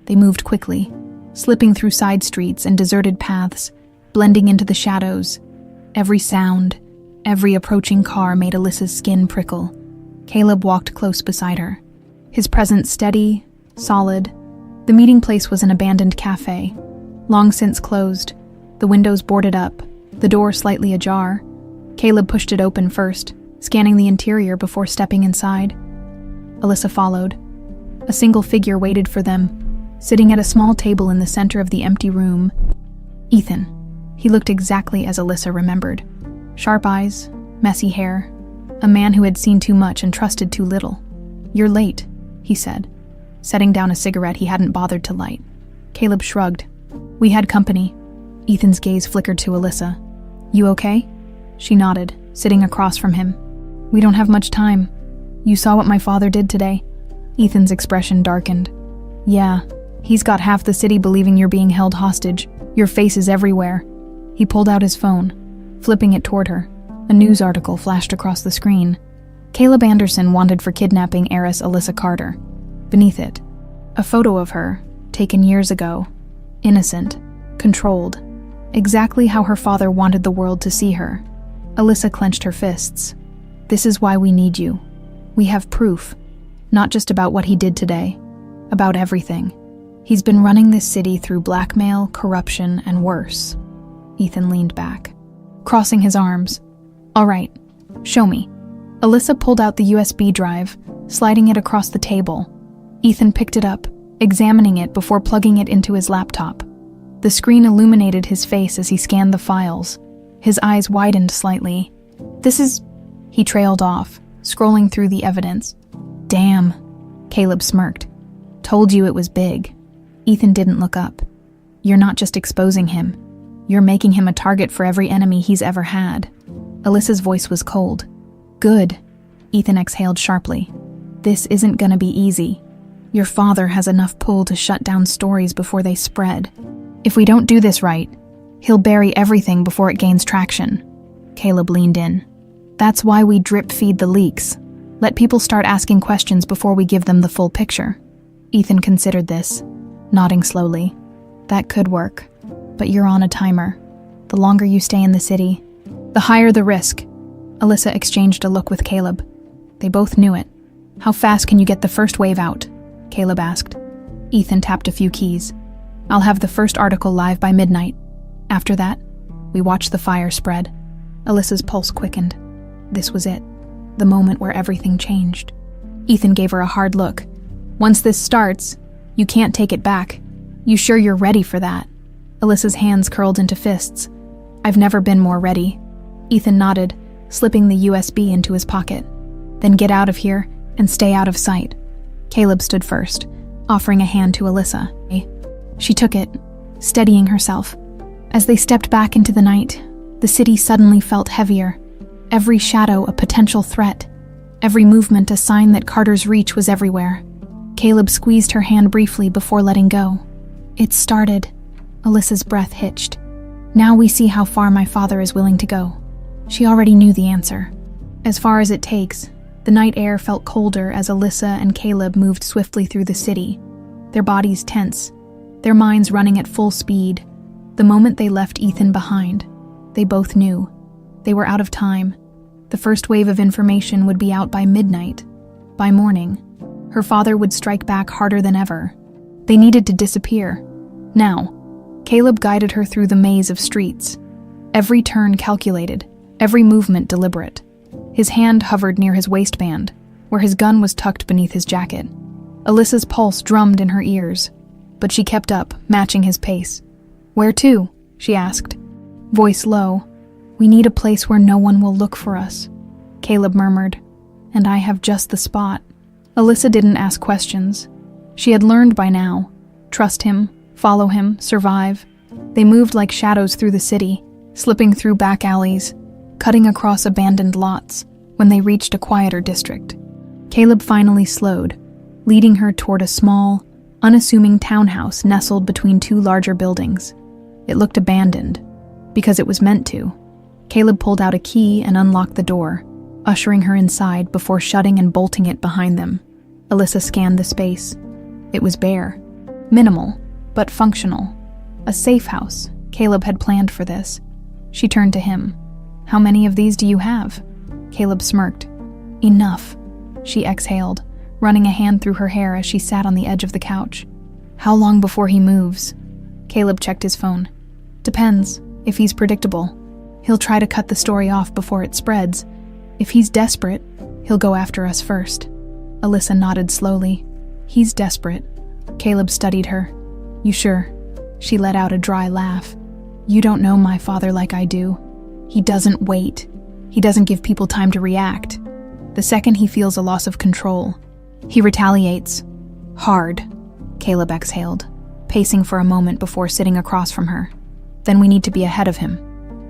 They moved quickly, slipping through side streets and deserted paths, blending into the shadows. Every sound, every approaching car made Alyssa's skin prickle. Caleb walked close beside her, his presence steady, solid. The meeting place was an abandoned cafe, long since closed, the windows boarded up, the door slightly ajar. Caleb pushed it open first, scanning the interior before stepping inside. Alyssa followed. A single figure waited for them, sitting at a small table in the center of the empty room. Ethan. He looked exactly as Alyssa remembered. Sharp eyes, messy hair, a man who had seen too much and trusted too little. "You're late," he said, setting down a cigarette he hadn't bothered to light. Caleb shrugged. "We had company." Ethan's gaze flickered to Alyssa. "You okay?" She nodded, sitting across from him. "We don't have much time. You saw what my father did today." Ethan's expression darkened. "Yeah, he's got half the city believing you're being held hostage. Your face is everywhere." He pulled out his phone, flipping it toward her. A news article flashed across the screen. Caleb Anderson wanted for kidnapping heiress Alyssa Carter. Beneath it, a photo of her, taken years ago. Innocent, controlled. Exactly how her father wanted the world to see her. Alyssa clenched her fists. "This is why we need you. We have proof. Not just about what he did today. About everything. He's been running this city through blackmail, corruption, and worse." Ethan leaned back, crossing his arms. "All right, show me." Alyssa pulled out the USB drive, sliding it across the table. Ethan picked it up, examining it before plugging it into his laptop. The screen illuminated his face as he scanned the files. His eyes widened slightly. "This is..." He trailed off, scrolling through the evidence. "Damn," Caleb smirked. "Told you it was big." Ethan didn't look up. "You're not just exposing him. You're making him a target for every enemy he's ever had." Alyssa's voice was cold. "Good." Ethan exhaled sharply. "This isn't gonna be easy. Your father has enough pull to shut down stories before they spread. If we don't do this right, he'll bury everything before it gains traction." Caleb leaned in. "That's why we drip-feed the leaks. Let people start asking questions before we give them the full picture." Ethan considered this, nodding slowly. "That could work, but you're on a timer. The longer you stay in the city, the higher the risk." Alyssa exchanged a look with Caleb. They both knew it. "How fast can you get the first wave out?" Caleb asked. Ethan tapped a few keys. "I'll have the first article live by midnight. After that, we watch the fire spread." Alyssa's pulse quickened. This was it, the moment where everything changed. Ethan gave her a hard look. "Once this starts, you can't take it back. You sure you're ready for that?" Alyssa's hands curled into fists. "I've never been more ready." Ethan nodded, slipping the USB into his pocket. "Then get out of here and stay out of sight." Caleb stood first, offering a hand to Alyssa. She took it, steadying herself. As they stepped back into the night, the city suddenly felt heavier. Every shadow a potential threat. Every movement a sign that Carter's reach was everywhere. Caleb squeezed her hand briefly before letting go. "It started." Alyssa's breath hitched. "Now we see how far my father is willing to go." She already knew the answer. As far as it takes. The night air felt colder as Alyssa and Caleb moved swiftly through the city, their bodies tense, their minds running at full speed. The moment they left Ethan behind, they both knew. They were out of time. The first wave of information would be out by midnight. By morning, her father would strike back harder than ever. They needed to disappear. Now, Caleb guided her through the maze of streets. Every turn calculated, every movement deliberate. His hand hovered near his waistband, where his gun was tucked beneath his jacket. Alyssa's pulse drummed in her ears, but she kept up, matching his pace. "Where to?" she asked, voice low. "We need a place where no one will look for us," Caleb murmured. "And I have just the spot." Alyssa didn't ask questions. She had learned by now. Trust him, follow him, survive. They moved like shadows through the city, slipping through back alleys, cutting across abandoned lots. When they reached a quieter district, Caleb finally slowed, leading her toward a small, unassuming townhouse nestled between two larger buildings. It looked abandoned, because it was meant to. Caleb pulled out a key and unlocked the door, ushering her inside before shutting and bolting it behind them. Alyssa scanned the space. It was bare, minimal, but functional. A safe house. Caleb had planned for this. She turned to him. "How many of these do you have?" Caleb smirked. "Enough," she exhaled, running a hand through her hair as she sat on the edge of the couch. "How long before he moves?" Caleb checked his phone. "Depends. If he's predictable, he'll try to cut the story off before it spreads. If he's desperate, he'll go after us first." Alyssa nodded slowly. "He's desperate." Caleb studied her. "You sure?" She let out a dry laugh. "You don't know my father like I do. He doesn't wait. He doesn't give people time to react. The second he feels a loss of control, he retaliates. Hard." Caleb exhaled, pacing for a moment before sitting across from her. "Then we need to be ahead of him.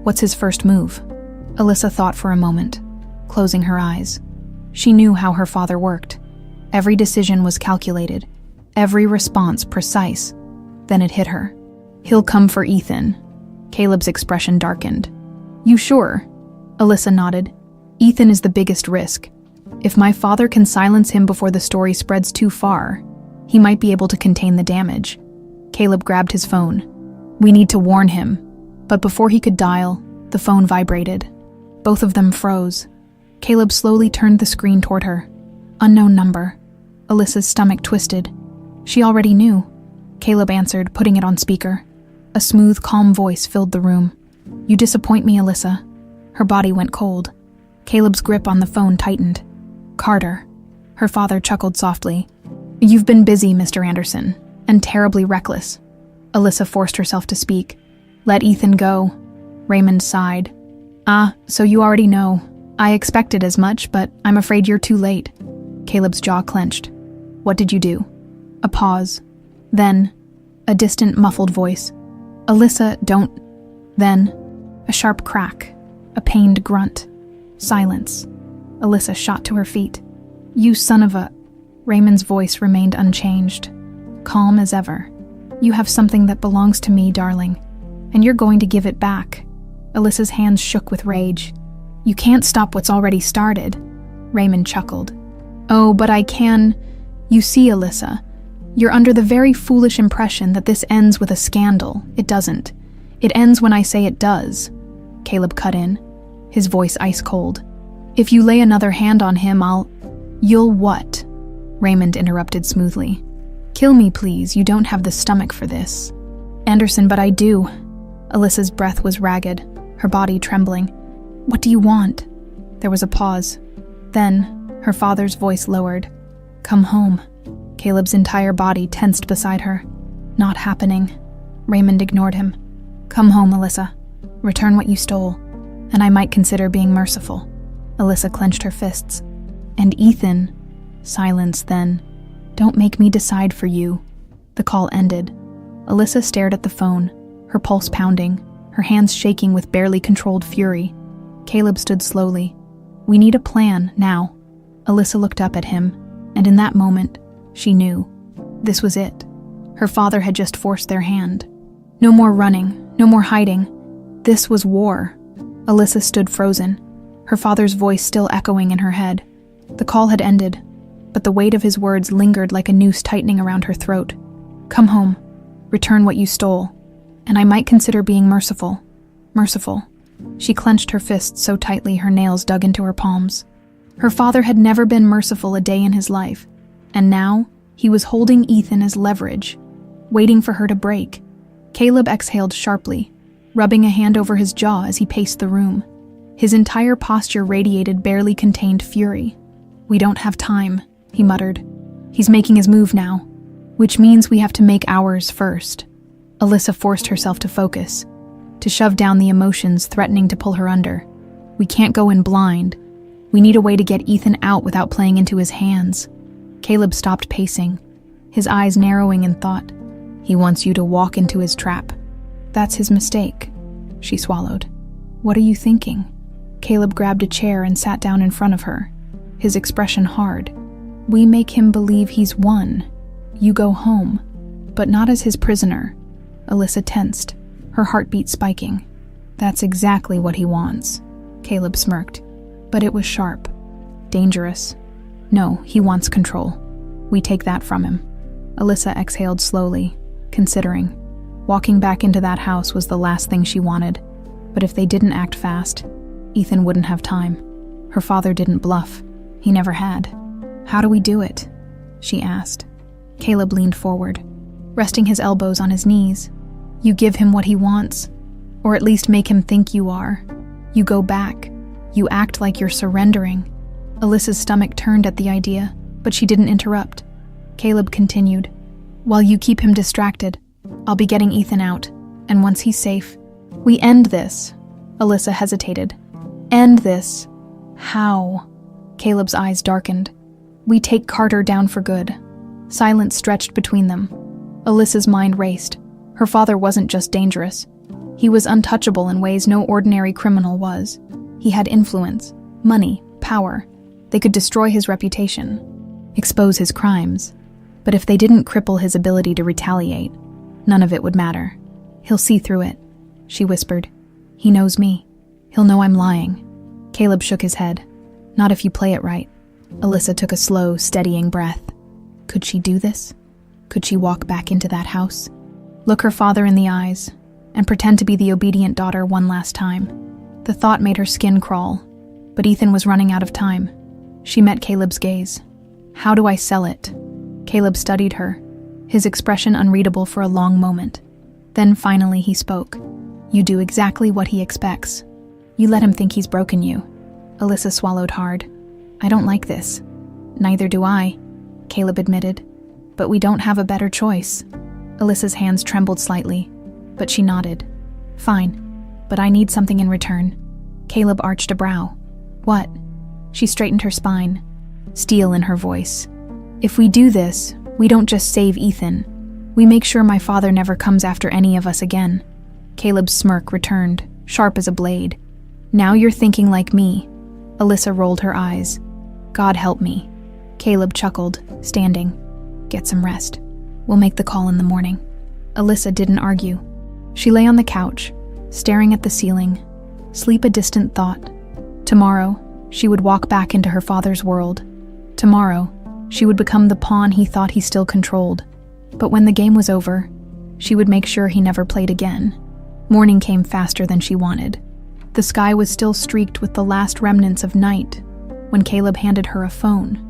What's his first move?" Alyssa thought for a moment, closing her eyes. She knew how her father worked. Every decision was calculated, every response precise. Then it hit her. "He'll come for Ethan." Caleb's expression darkened. "You sure?" Alyssa nodded. "Ethan is the biggest risk. If my father can silence him before the story spreads too far, he might be able to contain the damage." Caleb grabbed his phone. "We need to warn him." But before he could dial, the phone vibrated. Both of them froze. Caleb slowly turned the screen toward her. Unknown number. Alyssa's stomach twisted. She already knew. Caleb answered, putting it on speaker. A smooth, calm voice filled the room. "You disappoint me, Alyssa." Her body went cold. Caleb's grip on the phone tightened. "Carter." Her father chuckled softly. "You've been busy, Mr. Anderson, and terribly reckless." Alyssa forced herself to speak. "Let Ethan go." Raymond sighed. "Ah, so you already know. I expected as much, but I'm afraid you're too late." Caleb's jaw clenched. "What did you do?" A pause. Then, a distant, muffled voice. "Alyssa, don't..." Then, a sharp crack, a pained grunt. Silence. Alyssa shot to her feet. "You son of a..." Raymond's voice remained unchanged, calm as ever. "You have something that belongs to me, darling, and you're going to give it back." Alyssa's hands shook with rage. "You can't stop what's already started." Raymond chuckled. "Oh, but I can..." "You see, Alyssa, you're under the very foolish impression that this ends with a scandal. It doesn't. It ends when I say it does." Caleb cut in, his voice ice cold. "If you lay another hand on him, You'll what?" Raymond interrupted smoothly. "Kill me, please. You don't have the stomach for this." "Anderson, but I do." Alyssa's breath was ragged, her body trembling. "What do you want?" There was a pause. Then, her father's voice lowered. "Come home." Caleb's entire body tensed beside her. "Not happening." Raymond ignored him. "Come home, Alyssa. Return what you stole, and I might consider being merciful." Alyssa clenched her fists. "And Ethan..." Silence then. "Don't make me decide for you." The call ended. Alyssa stared at the phone, her pulse pounding, her hands shaking with barely controlled fury. Caleb stood slowly. "We need a plan, now." Alyssa looked up at him, and in that moment, she knew. This was it. Her father had just forced their hand. No more running, no more hiding. This was war. Alyssa stood frozen, her father's voice still echoing in her head. The call had ended, but the weight of his words lingered like a noose tightening around her throat. "Come home. Return what you stole. And I might consider being merciful." Merciful. She clenched her fists so tightly her nails dug into her palms. Her father had never been merciful a day in his life, and now he was holding Ethan as leverage, waiting for her to break. Caleb exhaled sharply, rubbing a hand over his jaw as he paced the room. His entire posture radiated barely contained fury. "We don't have time," he muttered. "He's making his move now, which means we have to make ours first." Alyssa forced herself to focus, to shove down the emotions threatening to pull her under. "We can't go in blind. We need a way to get Ethan out without playing into his hands." Caleb stopped pacing, his eyes narrowing in thought. "He wants you to walk into his trap." "That's his mistake," she swallowed. "What are you thinking?" Caleb grabbed a chair and sat down in front of her, his expression hard. "We make him believe he's won. You go home, but not as his prisoner. Alyssa tensed, her heartbeat spiking. That's exactly what he wants. Caleb smirked, but it was sharp. Dangerous. No, he wants control. We take that from him. Alyssa exhaled slowly, considering. Walking back into that house was the last thing she wanted, but if they didn't act fast, Ethan wouldn't have time. Her father didn't bluff. He never had. How do we do it? She asked. Caleb leaned forward, resting his elbows on his knees. You give him what he wants, or at least make him think you are. You go back. You act like you're surrendering. Alyssa's stomach turned at the idea, but she didn't interrupt. Caleb continued. While you keep him distracted, I'll be getting Ethan out, and once he's safe, we end this. Alyssa hesitated. End this? How? Caleb's eyes darkened. We take Carter down for good. Silence stretched between them. Alyssa's mind raced. Her father wasn't just dangerous. He was untouchable in ways no ordinary criminal was. He had influence, money, power. They could destroy his reputation, expose his crimes. But if they didn't cripple his ability to retaliate, none of it would matter. He'll see through it, she whispered. He knows me. He'll know I'm lying. Caleb shook his head. Not if you play it right. Alyssa took a slow, steadying breath. Could she do this? Could she walk back into that house, look her father in the eyes, and pretend to be the obedient daughter one last time? The thought made her skin crawl, but Ethan was running out of time. She met Caleb's gaze. How do I sell it? Caleb studied her, his expression unreadable for a long moment. Then finally he spoke. You do exactly what he expects. You let him think he's broken you. Alyssa swallowed hard. I don't like this. Neither do I, Caleb admitted. But we don't have a better choice. Alyssa's hands trembled slightly, but she nodded. Fine, but I need something in return. Caleb arched a brow. What? She straightened her spine, steel in her voice. If we do this, we don't just save Ethan. We make sure my father never comes after any of us again. Caleb's smirk returned, sharp as a blade. Now you're thinking like me. Alyssa rolled her eyes. God help me. Caleb chuckled, standing. Get some rest. We'll make the call in the morning. Alyssa didn't argue. She lay on the couch, staring at the ceiling, sleep a distant thought. Tomorrow, she would walk back into her father's world. Tomorrow, she would become the pawn he thought he still controlled. But when the game was over, she would make sure he never played again. Morning came faster than she wanted. The sky was still streaked with the last remnants of night when Caleb handed her a phone.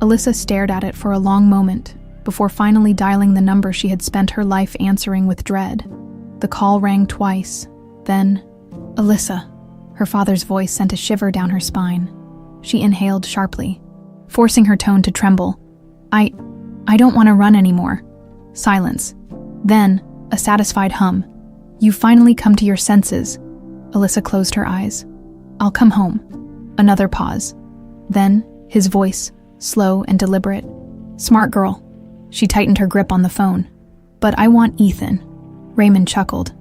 Alyssa stared at it for a long moment before finally dialing the number she had spent her life answering with dread. The call rang twice. Then, Alyssa. Her father's voice sent a shiver down her spine. She inhaled sharply, forcing her tone to tremble. I don't want to run anymore. Silence. Then, a satisfied hum. You finally come to your senses. Alyssa closed her eyes. I'll come home. Another pause. Then, his voice, slow and deliberate. Smart girl. She tightened her grip on the phone. But I want Ethan. Raymond chuckled.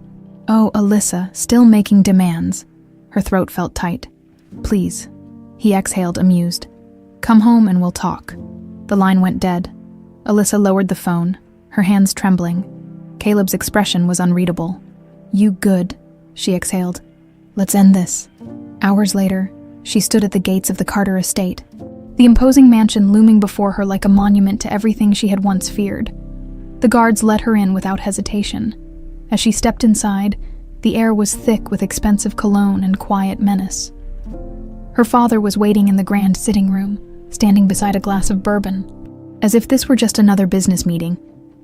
Oh, Alyssa, still making demands. Her throat felt tight. Please. He exhaled, amused. Come home and we'll talk. The line went dead. Alyssa lowered the phone, her hands trembling. Caleb's expression was unreadable. You good, she exhaled. Let's end this. Hours later, she stood at the gates of the Carter estate, the imposing mansion looming before her like a monument to everything she had once feared. The guards let her in without hesitation. As she stepped inside, the air was thick with expensive cologne and quiet menace. Her father was waiting in the grand sitting room, standing beside a glass of bourbon. As if this were just another business meeting,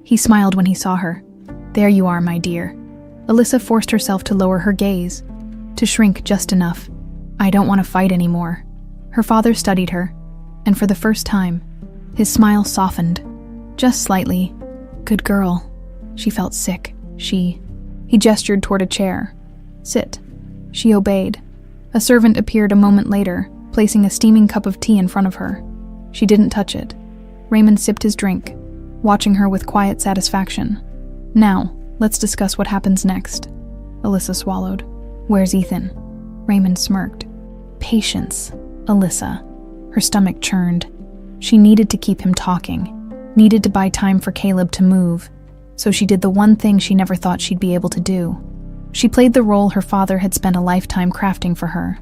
he smiled when he saw her. There you are, my dear. Alyssa forced herself to lower her gaze, to shrink just enough. I don't want to fight anymore. Her father studied her, and for the first time, his smile softened, just slightly. Good girl. She felt sick. He gestured toward a chair. Sit. She obeyed. A servant appeared a moment later, placing a steaming cup of tea in front of her. She didn't touch it. Raymond sipped his drink, watching her with quiet satisfaction. Now, let's discuss what happens next. Alyssa swallowed. Where's Ethan? Raymond smirked. Patience, Alyssa. Her stomach churned. She needed to keep him talking. needed to buy time for Caleb to move, so she did the one thing she never thought she'd be able to do. She played the role her father had spent a lifetime crafting for her.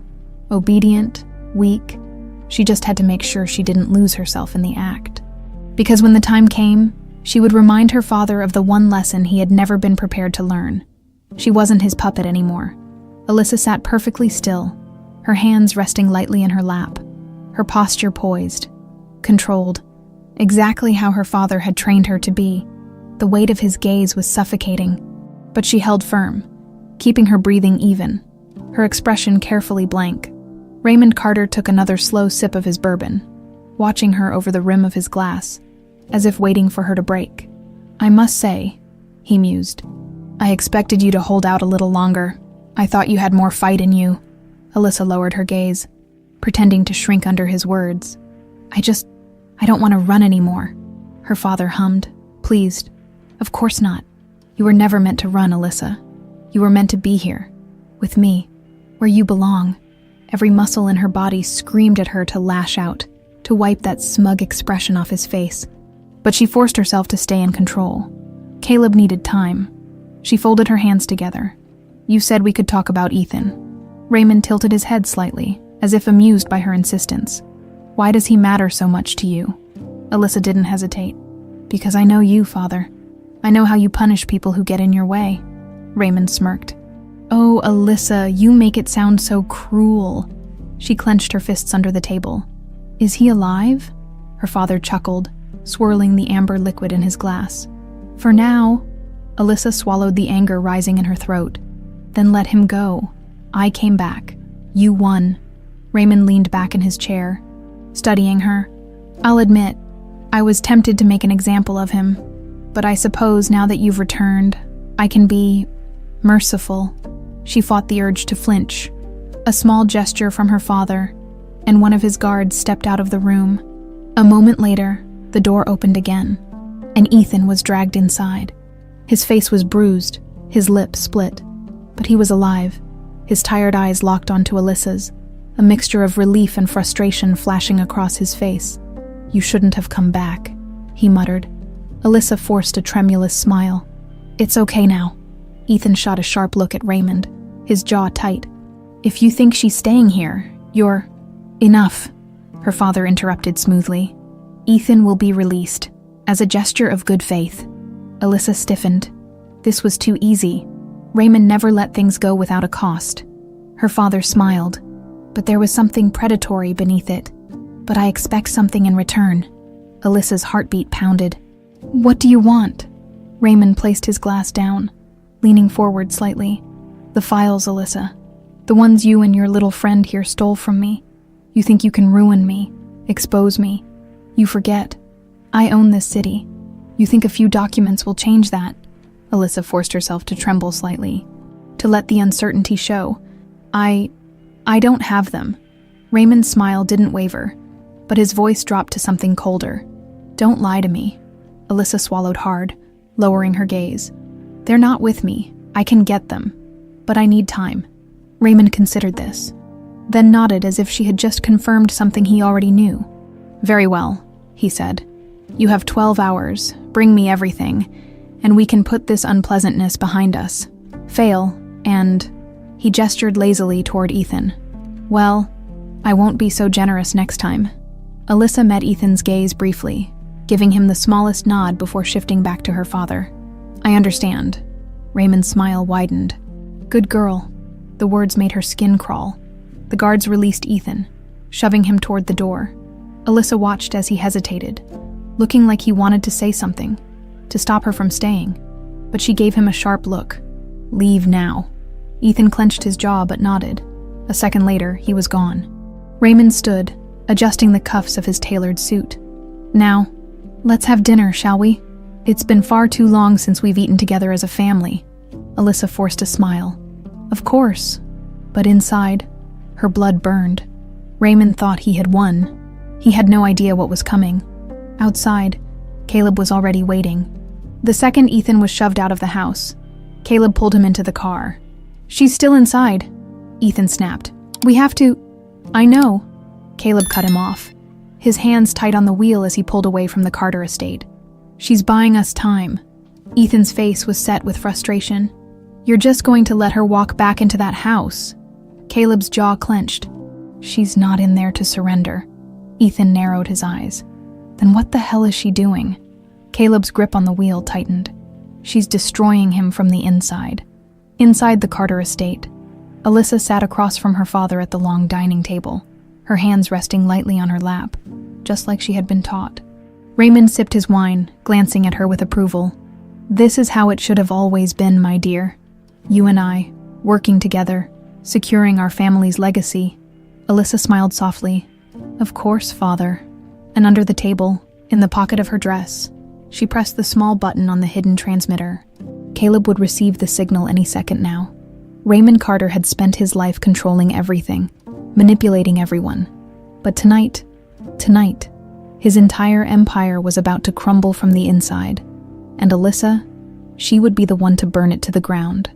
Obedient, weak, she just had to make sure she didn't lose herself in the act. Because when the time came, she would remind her father of the one lesson he had never been prepared to learn. She wasn't his puppet anymore. Alyssa sat perfectly still, her hands resting lightly in her lap, her posture poised, controlled, exactly how her father had trained her to be. The weight of his gaze was suffocating, but she held firm, keeping her breathing even, her expression carefully blank. Raymond Carter took another slow sip of his bourbon, watching her over the rim of his glass, as if waiting for her to break. "I must say," he mused, "I expected you to hold out a little longer. I thought you had more fight in you." Alyssa lowered her gaze, pretending to shrink under his words. I don't want to run anymore," her father hummed, pleased. "Of course not. You were never meant to run, Alyssa. You were meant to be here, with me, where you belong." Every muscle in her body screamed at her to lash out, to wipe that smug expression off his face. But she forced herself to stay in control. Caleb needed time. She folded her hands together. "You said we could talk about Ethan." Raymond tilted his head slightly, as if amused by her insistence. "Why does he matter so much to you?" Alyssa didn't hesitate. "Because I know you, Father. I know how you punish people who get in your way." Raymond smirked. "Oh, Alyssa, you make it sound so cruel." She clenched her fists under the table. "Is he alive?" Her father chuckled, swirling the amber liquid in his glass. "For now." Alyssa swallowed the anger rising in her throat. "Then let him go. I came back. You won." Raymond leaned back in his chair, studying her. "I'll admit, I was tempted to make an example of him, but I suppose now that you've returned, I can be merciful." She fought the urge to flinch. A small gesture from her father, and one of his guards stepped out of the room. A moment later, the door opened again, and Ethan was dragged inside. His face was bruised, his lips split, but he was alive. His tired eyes locked onto Alyssa's, a mixture of relief and frustration flashing across his face. "You shouldn't have come back," he muttered. Alyssa forced a tremulous smile. "It's okay now." Ethan shot a sharp look at Raymond, his jaw tight. "If you think she's staying here, you're—" "Enough," her father interrupted smoothly. "Ethan will be released, as a gesture of good faith." Alyssa stiffened. This was too easy. Raymond never let things go without a cost. Her father smiled, but there was something predatory beneath it. "But I expect something in return." Alyssa's heartbeat pounded. "What do you want?" Raymond placed his glass down, leaning forward slightly. "The files, Alyssa. The ones you and your little friend here stole from me. You think you can ruin me, expose me. You forget. I own this city. You think a few documents will change that?" Alyssa forced herself to tremble slightly, to let the uncertainty show. I don't have them." Raymond's smile didn't waver, but his voice dropped to something colder. "Don't lie to me." Alyssa swallowed hard, lowering her gaze. "They're not with me. I can get them. But I need time." Raymond considered this, then nodded as if she had just confirmed something he already knew. "Very well," he said. "You have 12 hours. Bring me everything, and we can put this unpleasantness behind us. Fail, and—" He gestured lazily toward Ethan. "Well, I won't be so generous next time." Alyssa met Ethan's gaze briefly, giving him the smallest nod before shifting back to her father. "I understand." Raymond's smile widened. "Good girl." The words made her skin crawl. The guards released Ethan, shoving him toward the door. Alyssa watched as he hesitated, looking like he wanted to say something, to stop her from staying, but she gave him a sharp look. "Leave now." Ethan clenched his jaw but nodded. A second later, he was gone. Raymond stood, adjusting the cuffs of his tailored suit. "Now, let's have dinner, shall we? It's been far too long since we've eaten together as a family." Alyssa forced a smile. "Of course." But inside, her blood burned. Raymond thought he had won. He had no idea what was coming. Outside, Caleb was already waiting. The second Ethan was shoved out of the house, Caleb pulled him into the car. "She's still inside," Ethan snapped. "We have to—" "I know." Caleb cut him off, his hands tight on the wheel as he pulled away from the Carter estate. She's buying us time. Ethan's face was set with frustration. You're just going to let her walk back into that house. Caleb's jaw clenched. She's not in there to surrender. Ethan narrowed his eyes. Then what the hell is she doing? Caleb's grip on the wheel tightened. She's destroying him from the inside. Inside the Carter estate, Alyssa sat across from her father at the long dining table, her hands resting lightly on her lap, just like she had been taught. Raymond sipped his wine, glancing at her with approval. This is how it should have always been, my dear. You and I, working together, securing our family's legacy. Alyssa smiled softly. Of course, father. And under the table, in the pocket of her dress, she pressed the small button on the hidden transmitter. Caleb would receive the signal any second now. Raymond Carter had spent his life controlling everything, manipulating everyone. But tonight, his entire empire was about to crumble from the inside. And Alyssa, she would be the one to burn it to the ground.